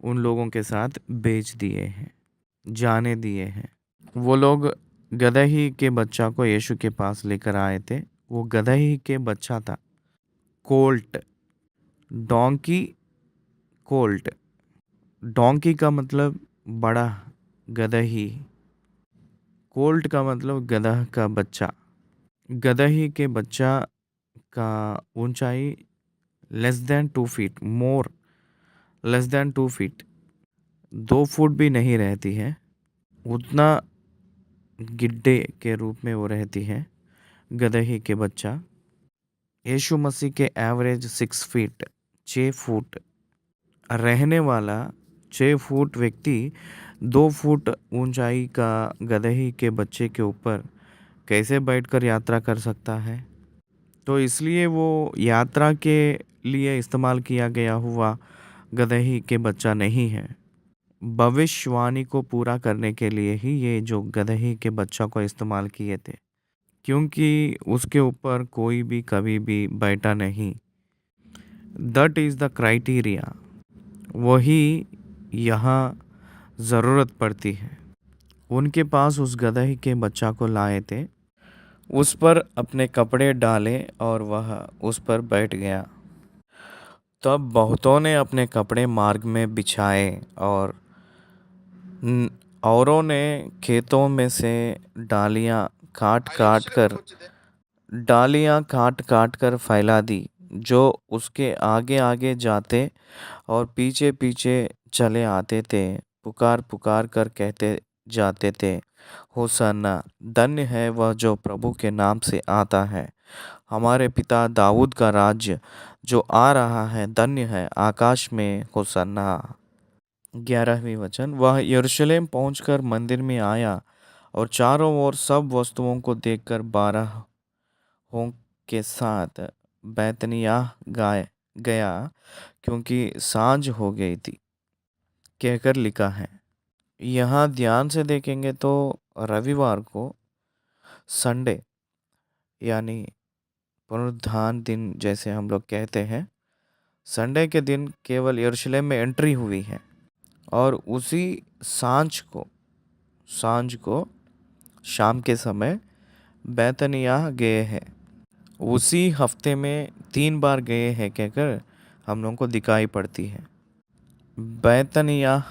उन लोगों के साथ भेज दिए हैं, जाने दिए हैं। वो लोग गदही के बच्चा को यीशु के पास लेकर आए थे। वो गदही के बच्चा था, कोल्ट, डोंकी, कोल्ट। डोंकी का मतलब बड़ा, गदही। कोल्ट का मतलब गदह का बच्चा। गदही के बच्चा का ऊंचाई less than 2 feet, more less than 2 feet, 2 foot भी नहीं रहती है, उतना गिड्डे के रूप में वो रहती है गदही के बच्चा। यीशु मसीह के एवरेज 6 फीट, 6 फुट रहने वाला 6 फुट व्यक्ति 2 फुट ऊंचाई का गदही के बच्चे के ऊपर कैसे बैठकर यात्रा कर सकता है? तो इसलिए वो यात्रा के लिए इस्तेमाल किया गया हुआ गदही के बच्चा नहीं है। भविष्यवाणी को पूरा करने के लिए ही ये जो गदही के बच्चा को इस्तेमाल किए थे, क्योंकि उसके ऊपर कोई भी कभी भी बैठा नहीं। दैट इज़ द क्राइटेरिया, वही यहाँ ज़रूरत पड़ती है। उनके पास उस गदही के बच्चा को लाए थे, उस पर अपने कपड़े डाले और वह उस पर बैठ गया। तब बहुतों ने अपने कपड़े मार्ग में बिछाए और औरों ने खेतों में से डालियाँ काट काट कर फैला दी, जो उसके आगे आगे जाते और पीछे पीछे चले आते थे। पुकार पुकार कर कहते जाते थे, होसन्ना, धन्य है वह जो प्रभु के नाम से आता है, हमारे पिता दाऊद का राज्य जो आ रहा है, धन्य है, आकाश में होसन्ना। 11वीं वचन, वह यरूशलेम पहुंचकर मंदिर में आया और चारों ओर सब वस्तुओं को देखकर 12 के साथ बैतनिय्याह गया, क्योंकि सांझ हो गई थी, कहकर लिखा है। यहाँ ध्यान से देखेंगे तो रविवार को, संडे यानी पुनरुत्थान दिन जैसे हम लोग कहते हैं, संडे के दिन केवल यरूशलेम में एंट्री हुई है और उसी सांझ को शाम के समय बैतनिय्याह गए हैं। उसी हफ्ते में 3 बार गए हैं कहकर हम लोगों को दिखाई पड़ती है। बैतनिय्याह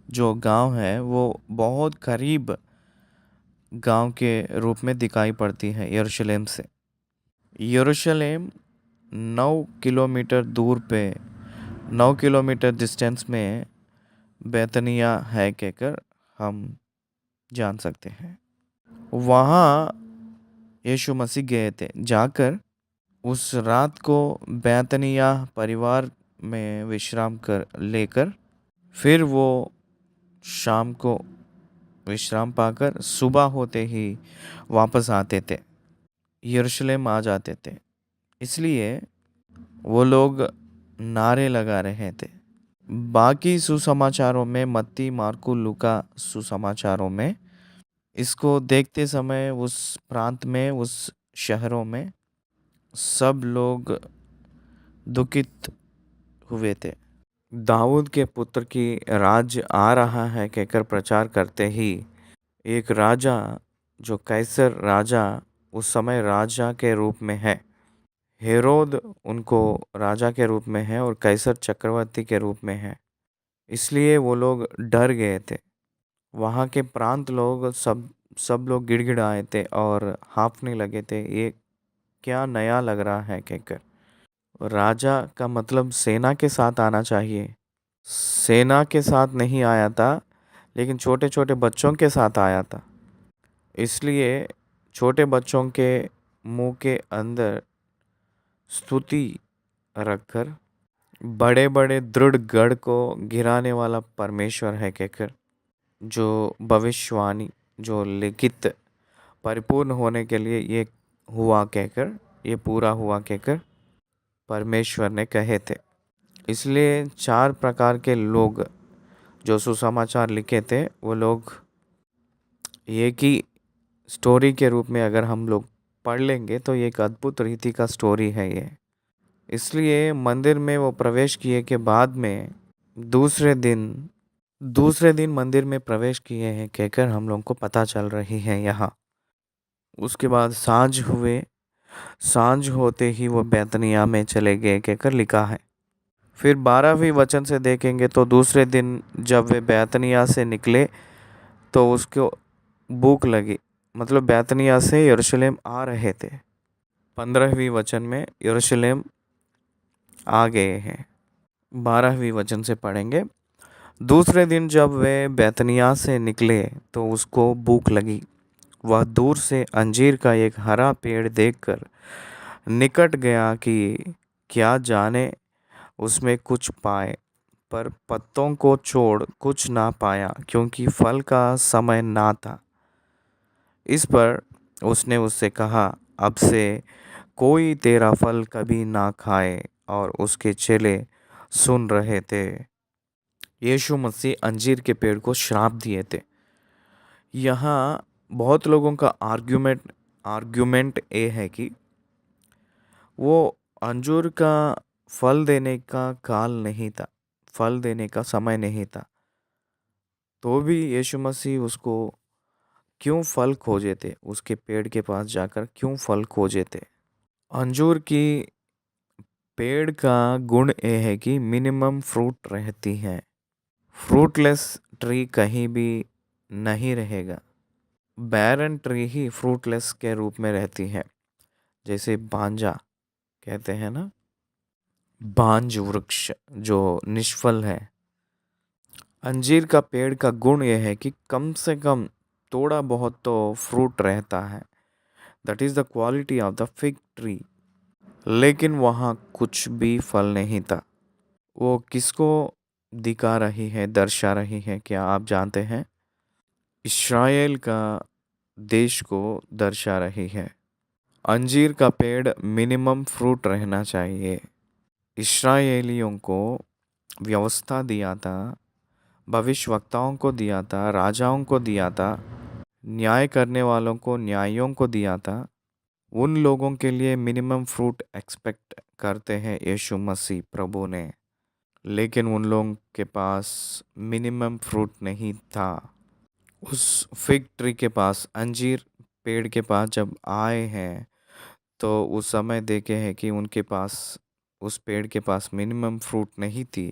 जो गांव है वो बहुत करीब गांव के रूप में दिखाई पड़ती है यरूशलेम से। यरूशलेम 9 किलोमीटर डिस्टेंस में बैतनिय्याह है कहकर हम जान सकते हैं। वहाँ यीशु मसीह गए थे। जाकर उस रात को बैतनिय्याह परिवार में विश्राम लेकर फिर वो शाम को विश्राम पाकर सुबह होते ही वापस आते थे, यरूशलेम आ जाते थे। इसलिए वो लोग नारे लगा रहे थे। बाकी सुसमाचारों में, मत्ती, मार्को, लूका सुसमाचारों में इसको देखते समय उस प्रांत में, उस शहरों में सब लोग दुखित हुए थे। दाऊद के पुत्र की राज्य आ रहा है कहकर प्रचार करते ही एक राजा, जो कैसर राजा उस समय राजा के रूप में है, हेरोद उनको राजा के रूप में है और कैसर चक्रवर्ती के रूप में है, इसलिए वो लोग डर गए थे। वहाँ के प्रांत लोग सब लोग गिड़गिड़ाए थे और हाँफने लगे थे, ये क्या नया लग रहा है कहकर। राजा का मतलब सेना के साथ आना चाहिए, सेना के साथ नहीं आया था, लेकिन छोटे छोटे बच्चों के साथ आया था। इसलिए छोटे बच्चों के मुंह के अंदर स्तुति रखकर बड़े बड़े दृढ़ गढ़ को गिराने वाला परमेश्वर है कहकर, जो भविष्यवाणी जो लिखित परिपूर्ण होने के लिए ये हुआ कहकर, ये पूरा हुआ कहकर परमेश्वर ने कहे थे। इसलिए 4 प्रकार के लोग जो सुसमाचार लिखे थे, वो लोग एक ही स्टोरी के रूप में अगर हम लोग पढ़ लेंगे तो ये एक अद्भुत रीति का स्टोरी है ये। इसलिए मंदिर में वो प्रवेश किए के बाद में दूसरे दिन मंदिर में प्रवेश किए हैं कहकर हम लोग को पता चल रही है यहाँ। उसके बाद सांझ होते ही वो बैतनिय्याह में चले गए कहकर लिखा है। फिर 12वीं वचन से देखेंगे तो दूसरे दिन जब वे बैतनिय्याह से निकले तो उसको भूख लगी, मतलब बैतनिय्याह से यरूशलेम आ रहे थे। 15वीं वचन में यरूशलेम आ गए हैं। 12वीं वचन से पढ़ेंगे। दूसरे दिन जब वे बैतनिय्याह से निकले तो उसको भूख लगी। वह दूर से अंजीर का एक हरा पेड़ देखकर निकट गया कि क्या जाने उसमें कुछ पाए, पर पत्तों को छोड़ कुछ ना पाया, क्योंकि फल का समय ना था। इस पर उसने उससे कहा, अब से कोई तेरा फल कभी ना खाए। और उसके चेले सुन रहे थे। यीशु मसीह अंजीर के पेड़ को श्राप दिए थे। यहाँ बहुत लोगों का आर्ग्यूमेंट ये है कि वो अंजूर का फल देने का काल नहीं था, फल देने का समय नहीं था, तो भी यीशु मसीह उसको क्यों फल खोजे थे, उसके पेड़ के पास जाकर क्यों फल खोजे थे। अंजूर की पेड़ का गुण ये है कि मिनिमम फ्रूट रहती है। फ्रूटलेस ट्री कहीं भी नहीं रहेगा। बैरन ट्री ही फ्रूटलेस के रूप में रहती है। जैसे भांजा कहते हैं ना, भांज वृक्ष जो निष्फल है। अंजीर का पेड़ का गुण यह है कि कम से कम थोड़ा बहुत तो फ्रूट रहता है। That is the quality of the fig tree. लेकिन वहाँ कुछ भी फल नहीं था। वो किसको दिखा रही है, दर्शा रही है, क्या आप जानते हैं? इस्राएल का देश को दर्शा रही है। अंजीर का पेड़ मिनिमम फ्रूट रहना चाहिए। इस्राएलियों को व्यवस्था दिया था, भविष्यवक्ताओं को दिया था, राजाओं को दिया था, न्याय करने वालों को, न्यायों को दिया था। उन लोगों के लिए मिनिमम फ्रूट एक्सपेक्ट करते हैं यीशु मसीह प्रभु ने। लेकिन उन लोगों के पास मिनिमम फ्रूट नहीं था। उस फिग ट्री के पास, अंजीर पेड़ के पास जब आए हैं तो उस समय देखे हैं कि उनके पास, उस पेड़ के पास मिनिमम फ्रूट नहीं थी।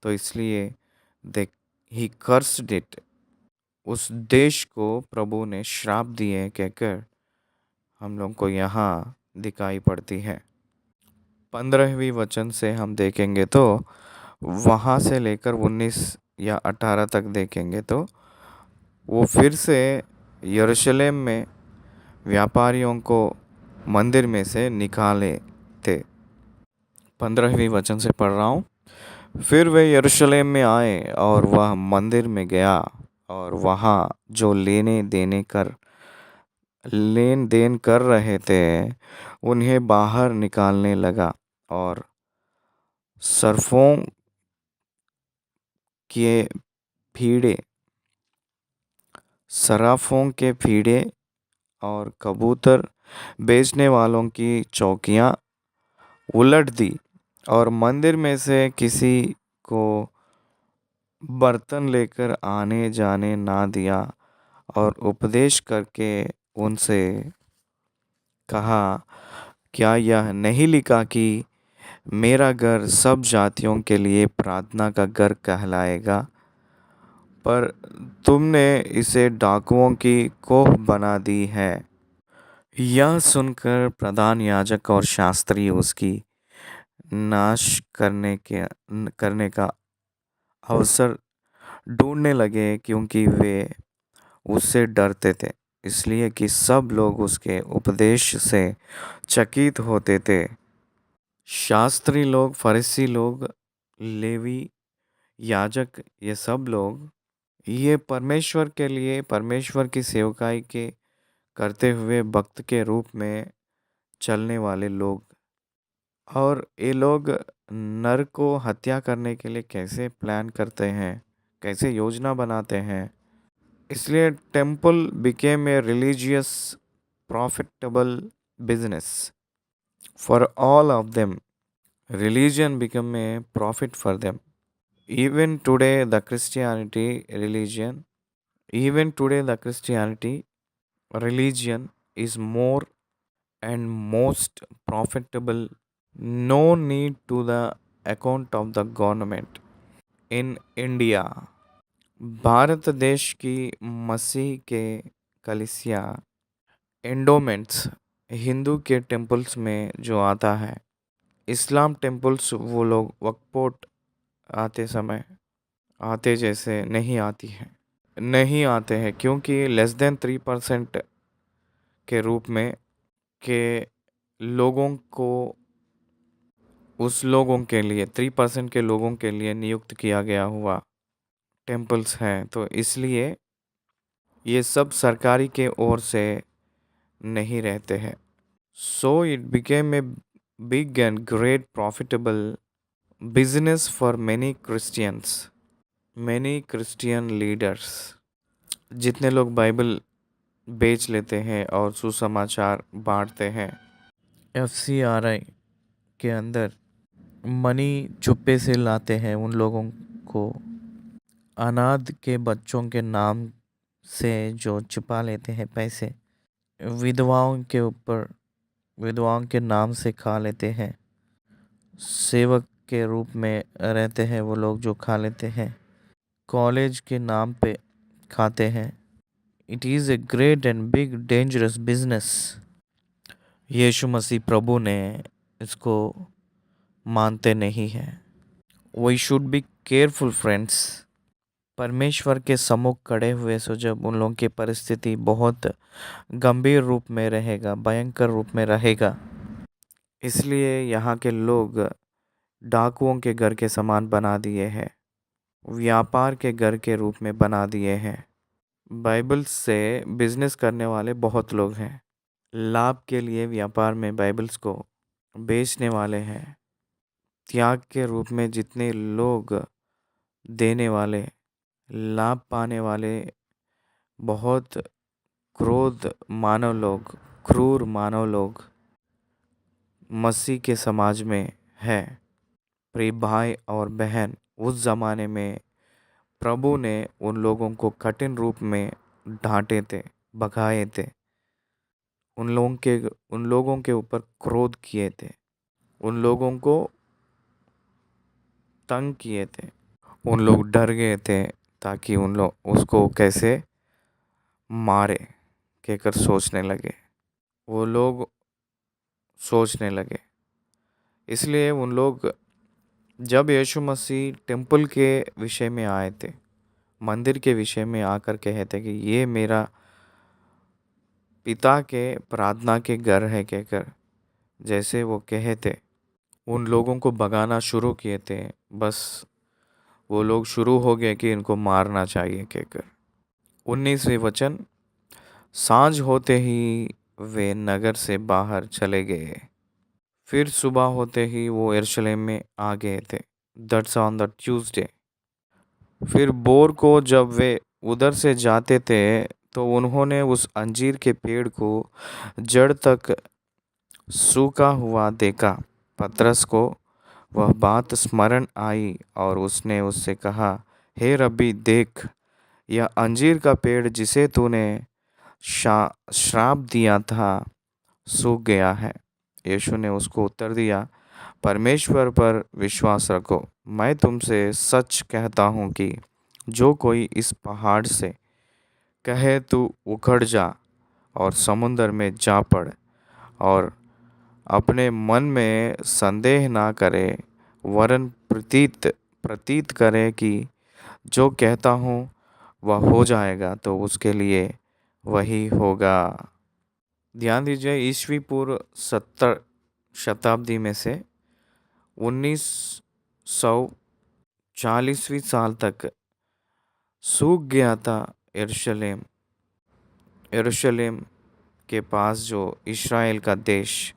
तो इसलिए दे ही कर्स्ड इट। उस देश को प्रभु ने श्राप दिए कहकर हम लोग को यहाँ दिखाई पड़ती है। 15वीं वचन से हम देखेंगे तो वहाँ से लेकर 19 या 18 तक देखेंगे तो वो फिर से यरूशलेम में व्यापारियों को मंदिर में से निकाले थे। 15वीं वचन से पढ़ रहा हूँ। फिर वे यरूशलेम में आए और वह मंदिर में गया और वहाँ जो लेन देन कर रहे थे उन्हें बाहर निकालने लगा और सर्फों के फीड़े सराफों के फीड़े और कबूतर बेचने वालों की चौकियाँ उलट दी और मंदिर में से किसी को बर्तन लेकर आने जाने ना दिया। और उपदेश करके उनसे कहा, क्या यह नहीं लिखा कि मेरा घर सब जातियों के लिए प्रार्थना का घर कहलाएगा? पर तुमने इसे डाकुओं की कोख बना दी है। यह सुनकर प्रधान याजक और शास्त्री उसकी नाश करने का अवसर ढूंढने लगे, क्योंकि वे उससे डरते थे, इसलिए कि सब लोग उसके उपदेश से चकित होते थे। शास्त्री लोग, फरीसी लोग, लेवी, याजक, ये सब लोग ये परमेश्वर के लिए, परमेश्वर की सेवकाई के करते हुए भक्त के रूप में चलने वाले लोग। और ये लोग नर को हत्या करने के लिए कैसे प्लान करते हैं, कैसे योजना बनाते हैं। इसलिए temple became a religious profitable business for all of them. Religion become a profit for them. Even today, the Christianity religion is more and most profitable. No need to the account of the government. In India, Bharat देश की मसीह के कलिसिया endowments, Hindu के temples में जो आता है, इस्लाम temples वो लोग वक्फ आते जैसे नहीं आते हैं, क्योंकि लेस देन 3% के रूप में के लोगों को उस लोगों के लिए 3% के लोगों के लिए नियुक्त किया गया हुआ टेम्पल्स हैं, तो इसलिए ये सब सरकारी के ओर से नहीं रहते हैं. So it became a big and great profitable business for many Christian leaders. जितने लोग बाइबल बेच लेते हैं और सुसमाचार बांटते हैं, FCRI के अंदर मनी चुप्पे से लाते हैं, उन लोगों को अनाथ के बच्चों के नाम से जो छुपा लेते हैं पैसे, विधवाओं के नाम से खा लेते हैं, सेवक के रूप में रहते हैं वो लोग जो खा लेते हैं, कॉलेज के नाम पे खाते हैं. It is a great and big dangerous business. यीशु मसीह प्रभु ने इसको मानते नहीं हैं. We should be careful friends. परमेश्वर के सम्मुख खड़े हुए सो जब उन लोगों की परिस्थिति बहुत गंभीर रूप में रहेगा, भयंकर रूप में रहेगा. इसलिए यहाँ के लोग डाकुओं के घर के समान बना दिए हैं, व्यापार के घर के रूप में बना दिए हैं. बाइबल से बिजनेस करने वाले बहुत लोग हैं. लाभ के लिए व्यापार में बाइबल्स को बेचने वाले हैं. त्याग के रूप में जितने लोग देने वाले, लाभ पाने वाले बहुत क्रूर मानव लोग मसीह के समाज में है. प्रिय भाई और बहन, उस ज़माने में प्रभु ने उन लोगों को कठिन रूप में डांटे थे, भगाए थे, उन लोगों के ऊपर क्रोध किए थे, उन लोगों को तंग किए थे. उन लोग डर गए थे ताकि उन लोग उसको कैसे मारे कहकर सोचने लगे. वो लोग सोचने लगे. इसलिए उन लोग जब यीशु मसीह टेम्पल के विषय में आए थे, मंदिर के विषय में आकर कहे थे कि ये मेरा पिता के प्रार्थना के घर है कहकर जैसे वो कहे थे, उन लोगों को भगाना शुरू किए थे. बस वो लोग शुरू हो गए कि इनको मारना चाहिए कहकर. 19वें वचन, सांझ होते ही वे नगर से बाहर चले गए. फिर सुबह होते ही वो यरूशलेम में आ गए थे. That's on the Tuesday. फिर बोर को जब वे उधर से जाते थे तो उन्होंने उस अंजीर के पेड़ को जड़ तक सूखा हुआ देखा. पतरस को वह बात स्मरण आई और उसने उससे कहा, हे रब्बी, देख, यह अंजीर का पेड़ जिसे तूने श्राप दिया था सूख गया है. यीशु ने उसको उत्तर दिया, परमेश्वर पर विश्वास रखो. मैं तुमसे सच कहता हूँ कि जो कोई इस पहाड़ से कहे तू उखड़ जा और समुंदर में जा पड़ और अपने मन में संदेह ना करे वरन प्रतीत करे कि जो कहता हूँ वह हो जाएगा, तो उसके लिए वही होगा. ध्यान दीजिए, ईस्वी पूर्व 70 शताब्दी में से 1940वीं साल तक सूख गया था यरूशलेम. यरूशलेम के पास जो इस्राएल का देश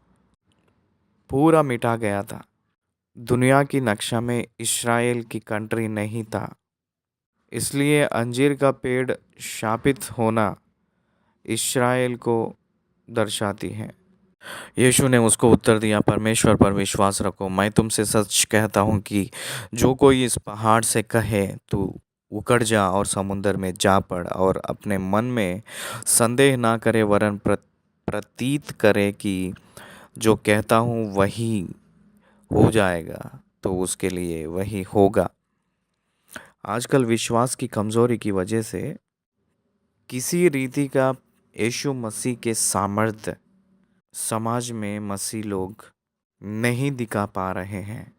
पूरा मिटा गया था. दुनिया की नक्शा में इस्राएल की कंट्री नहीं था. इसलिए अंजीर का पेड़ शापित होना इस्राएल को दर्शाती है. यीशु ने उसको उत्तर दिया, परमेश्वर पर विश्वास रखो. मैं तुमसे सच कहता हूँ कि जो कोई इस पहाड़ से कहे तू उकड़ जा और समुंदर में जा पड़ और अपने मन में संदेह ना करे वरन प्रतीत करे कि जो कहता हूँ वही हो जाएगा, तो उसके लिए वही होगा. आजकल विश्वास की कमज़ोरी की वजह से किसी रीति का यीशु मसीह के सामर्थ्य समाज में मसीह लोग नहीं दिखा पा रहे हैं।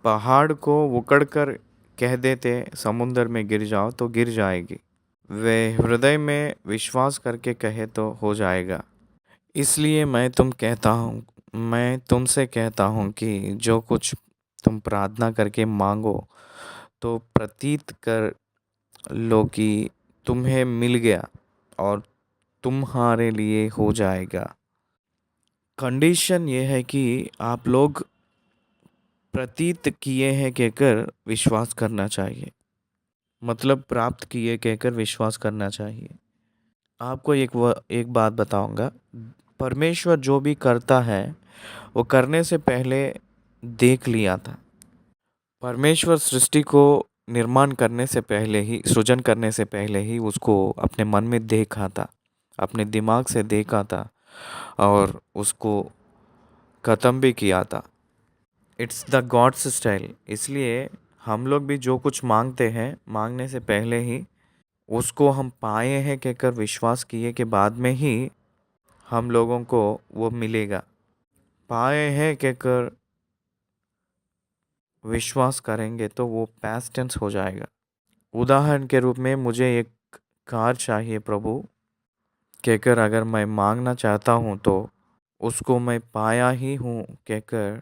पहाड़ को उकड़कर कह देते समुंदर में गिर जाओ तो गिर जाएगी। वे हृदय में विश्वास करके कहे तो हो जाएगा। इसलिए मैं तुमसे कहता हूँ कि जो कुछ तुम प्रार्थना करके मांगो तो प्रतीत कर लो कि तुम्हें मिल गया और तुम्हारे लिए हो जाएगा। कंडीशन ये है कि आप लोग प्रतीत किए हैं कहकर विश्वास करना चाहिए, मतलब प्राप्त किए कहकर विश्वास करना चाहिए। आपको एक बात बताऊंगा। परमेश्वर जो भी करता है वो करने से पहले देख लिया था। परमेश्वर सृष्टि को निर्माण करने से पहले ही, सृजन करने से पहले ही उसको अपने मन में देखा था, अपने दिमाग से देखा था और उसको ख़त्म भी किया था। It's the gods style. इसलिए हम लोग भी जो कुछ मांगते हैं, मांगने से पहले ही उसको हम पाए हैं कहकर विश्वास किए के बाद में ही हम लोगों को वो मिलेगा। पाए हैं कहकर विश्वास करेंगे तो वो पास्ट टेंस हो जाएगा। उदाहरण के रूप में मुझे एक कार चाहिए प्रभु कहकर अगर मैं मांगना चाहता हूँ तो उसको मैं पाया ही हूँ कहकर,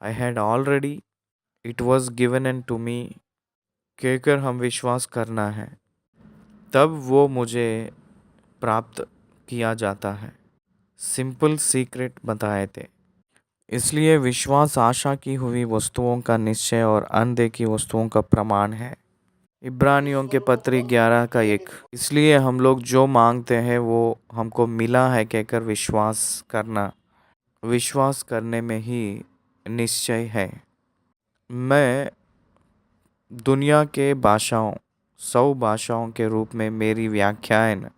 I had already, it was given and to me कहकर हम विश्वास करना है, तब वो मुझे प्राप्त किया जाता है। सिंपल सीक्रेट बताए थे। इसलिए विश्वास आशा की हुई वस्तुओं का निश्चय और अनदेखी वस्तुओं का प्रमाण है। इब्रानियों के पत्री 11 का 1। इसलिए हम लोग जो मांगते हैं वो हमको मिला है कहकर विश्वास करने में ही निश्चय है। मैं दुनिया के भाषाओं 100 भाषाओं के रूप में मेरी व्याख्यान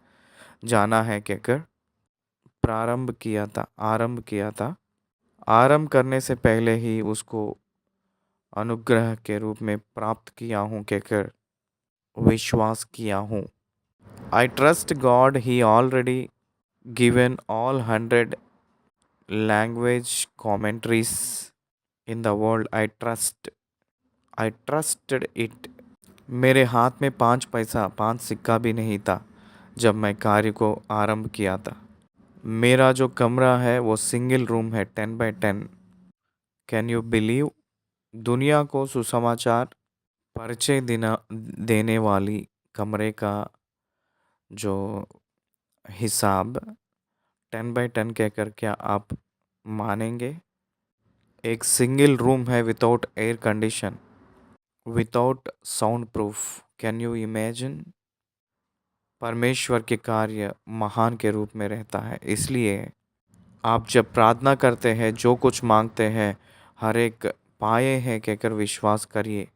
जाना है कहकर आरंभ किया था। आरंभ करने से पहले ही उसको अनुग्रह के रूप में प्राप्त किया हूँ कहकर विश्वास किया हूँ। I trust God he already given all 100 language commentaries in the world. I trusted it. मेरे हाथ में 5 सिक्का भी नहीं था जब मैं कार्य को आरंभ किया था। मेरा जो कमरा है वो सिंगल रूम है, 10 बाय 10। Can you believe? दुनिया को सुसमाचार परिचय देने वाली कमरे का जो हिसाब 10 बाय 10 कहकर क्या आप मानेंगे? एक सिंगल रूम है without air condition, without sound proof. Can you imagine? परमेश्वर के कार्य महान के रूप में रहता है। इसलिए आप जब प्रार्थना करते हैं, जो कुछ मांगते हैं, हर एक पाए हैं कहकर विश्वास करिए।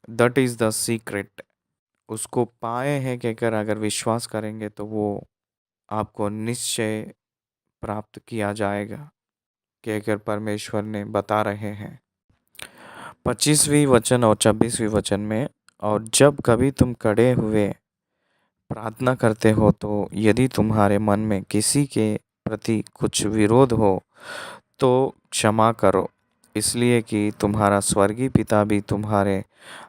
That is the secret. उसको पाए हैं कहकर अगर विश्वास करेंगे तो वो आपको निश्चय प्राप्त किया जाएगा कहकर परमेश्वर ने बता रहे हैं 25वीं वचन और 26वीं वचन में। और जब कभी तुम खड़े हुए प्रार्थना करते हो तो यदि तुम्हारे मन में किसी के प्रति कुछ विरोध हो तो क्षमा करो, इसलिए कि तुम्हारा स्वर्गीय पिता भी तुम्हारे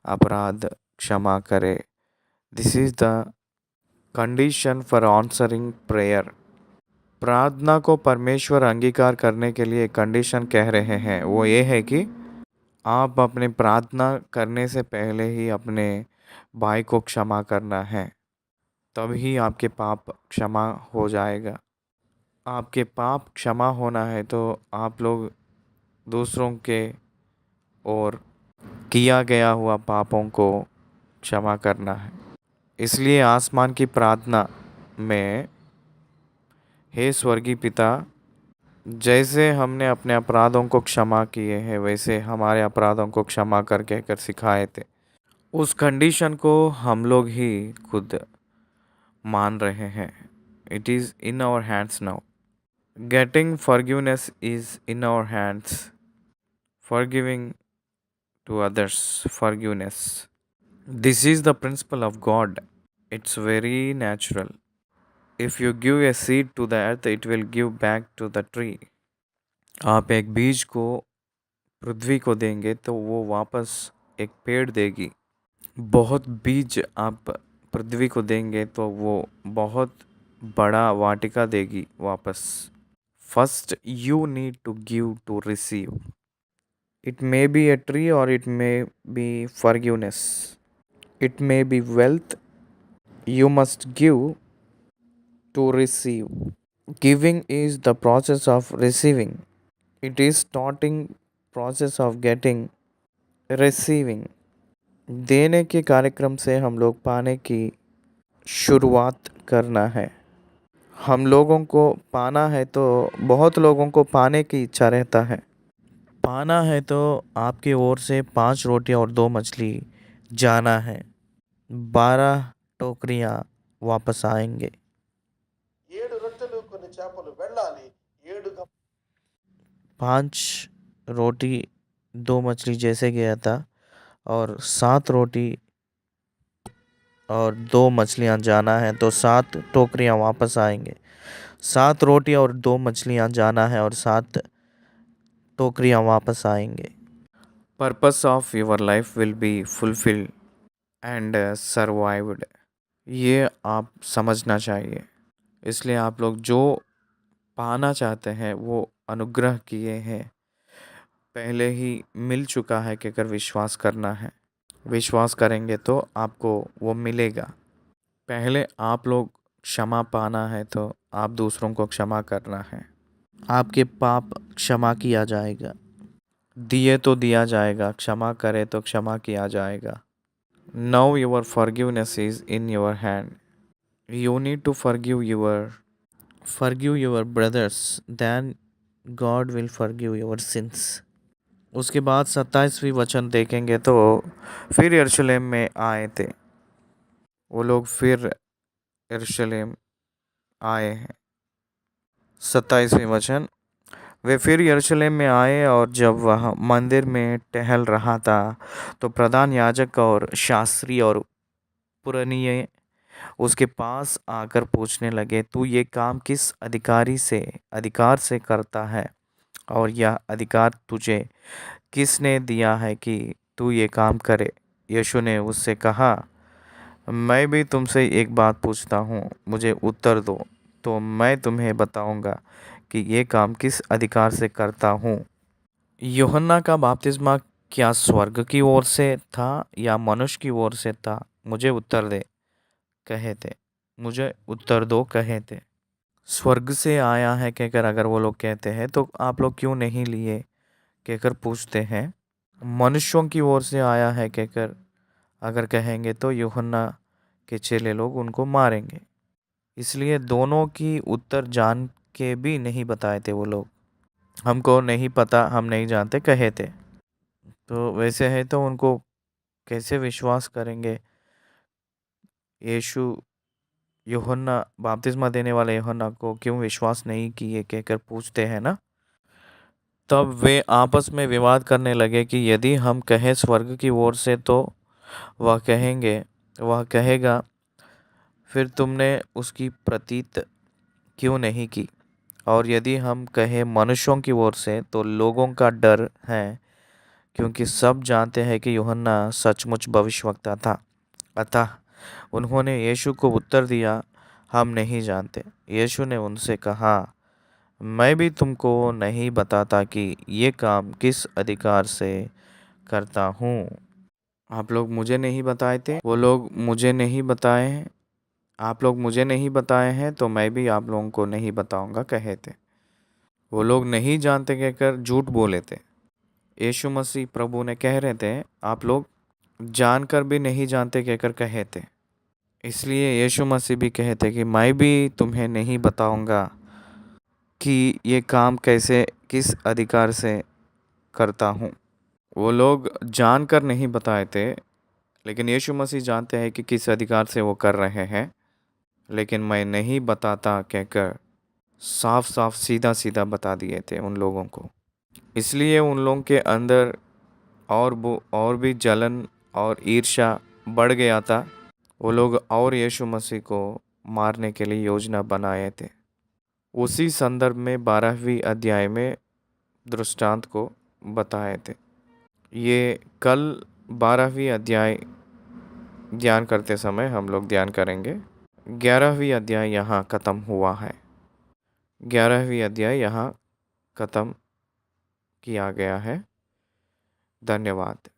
अपराध क्षमा करे। This is the condition for answering prayer. प्रार्थना को परमेश्वर अंगीकार करने के लिए कंडीशन कह रहे हैं, वो ये है कि आप अपने प्रार्थना करने से पहले ही अपने भाई को क्षमा करना है, तभी आपके पाप क्षमा हो जाएगा। आपके पाप क्षमा होना है तो आप लोग दूसरों के और किया गया हुआ पापों को क्षमा करना है। इसलिए आसमान की प्रार्थना में, हे स्वर्गीय पिता, जैसे हमने अपने अपराधों को क्षमा किए हैं वैसे हमारे अपराधों को क्षमा कर कहकर सिखाए थे। उस कंडीशन को हम लोग ही खुद मान रहे हैं। It is in our hands now. Getting forgiveness is in our hands. Forgiving to others, forgiveness, this is the principle of God. It's very natural. If you give a seed to the earth, it will give back to the tree. आप एक बीज को पृथ्वी को देंगे तो वो वापस एक पेड़ देगी। बहुत बीज आप पृथ्वी को देंगे तो वो बहुत बड़ा वाटिका देगी वापस। First you need to give to receive. It may be a tree or it may be forgiveness. It may be wealth. You must give to receive. Giving is the process of receiving. It is starting process of getting receiving. देने के कार्यक्रम से हम लोग पाने की शुरुआत करना है। हम लोगों को पाना है तो बहुत लोगों को पाने की इच्छा रहता है। पाना है तो आपकी ओर से 5 रोटियां और 2 मछली जाना है। 12 टोकरियां वापस आएंगे। 7 రొట్టెలు కొన్ని చేపలు వెళ్ళాలి. 5 रोटी 2 मछली जैसे गया था और 7 रोटी और 2 मछलियां जाना है तो 7 टोकरियां वापस आएंगे। 7 रोटी और 2 मछलियां जाना है और 7 टोकरियां वापस आएंगे। Purpose of your life will be fulfilled and survived. ये आप समझना चाहिए। इसलिए आप लोग जो पाना चाहते हैं वो अनुग्रह किए हैं पहले ही मिल चुका है कि अगर विश्वास करना है। विश्वास करेंगे तो आपको वो मिलेगा। पहले आप लोग क्षमा पाना है तो आप दूसरों को क्षमा करना है। आपके पाप क्षमा किया जाएगा। दिए तो दिया जाएगा, क्षमा करे तो क्षमा किया जाएगा। Now your forgiveness is in your hand. You need to forgive your brothers, then God will forgive your sins. उसके बाद 27वीं वचन देखेंगे तो फिर यरूशलेम में आए थे। वो लोग फिर यरूशलेम आए हैं। 27वीं वचन। वे फिर यरूशलेम में आए और जब वह मंदिर में टहल रहा था तो प्रधान याजक और शास्त्री और पुरनिये उसके पास आकर पूछने लगे, तू ये काम किस अधिकार से करता है और यह अधिकार तुझे किसने दिया है कि तू ये काम करे? यीशु ने उससे कहा, मैं भी तुमसे एक बात पूछता हूँ, मुझे उत्तर दो तो मैं तुम्हें बताऊंगा कि ये काम किस अधिकार से करता हूँ। यूहन्ना का बपतिस्मा क्या स्वर्ग की ओर से था या मनुष्य की ओर से था? मुझे उत्तर दे कहे थे। मुझे उत्तर दो कहे थे। स्वर्ग से आया है कहकर अगर वो लोग कहते हैं तो आप लोग क्यों नहीं लिए कहकर पूछते हैं। मनुष्यों की ओर से आया है कहकर अगर कहेंगे तो यूहन्ना के चेले लोग उनको मारेंगे। इसलिए दोनों की उत्तर जान के भी नहीं बताए थे वो लोग। हमको नहीं पता, हम नहीं जानते कहे थे। तो वैसे है तो उनको कैसे विश्वास करेंगे? यीशु यूहन्ना बपतिस्मा देने वाले यूहन्ना को क्यों विश्वास नहीं किए कहकर पूछते हैं ना। तब वे आपस में विवाद करने लगे कि यदि हम कहें स्वर्ग की ओर से तो वह कहेगा फिर तुमने उसकी प्रतीत क्यों नहीं की, और यदि हम कहें मनुष्यों की ओर से तो लोगों का डर है क्योंकि सब जानते हैं कि यूहन्ना सचमुच भविष्यवक्ता था। अतः उन्होंने यीशु को उत्तर दिया, हम नहीं जानते। यीशु ने उनसे कहा, मैं भी तुमको नहीं बताता कि ये काम किस अधिकार से करता हूँ। आप लोग मुझे नहीं बताए थे, वो लोग मुझे नहीं बताए हैं। आप लोग मुझे नहीं बताए हैं तो मैं भी आप लोगों को नहीं बताऊंगा कहे थे। वो लोग नहीं जानते कहकर झूठ बोले थे। यीशु मसीह प्रभु ने कह रहे थे, आप लोग जानकर भी नहीं जानते कहकर कहे थे। इसलिए यीशु मसीह भी कहते कि मैं भी तुम्हें नहीं बताऊंगा कि ये काम कैसे किस अधिकार से करता हूँ। वो लोग जानकर नहीं बताए थे, लेकिन यीशु मसीह जानते हैं कि किस अधिकार से वो कर रहे हैं। लेकिन मैं नहीं बताता कहकर साफ साफ सीधा सीधा बता दिए थे उन लोगों को। इसलिए उन लोगों के अंदर और भी जलन और ईर्ष्या बढ़ गया था। वो लोग और यीशु मसीह को मारने के लिए योजना बनाए थे। उसी संदर्भ में 12वीं अध्याय में दृष्टांत को बताए थे। ये कल 12वीं अध्याय ध्यान करते समय हम लोग ध्यान करेंगे। 11वीं अध्याय यहाँ ख़त्म हुआ है। 11वीं अध्याय यहाँ ख़त्म किया गया है। धन्यवाद।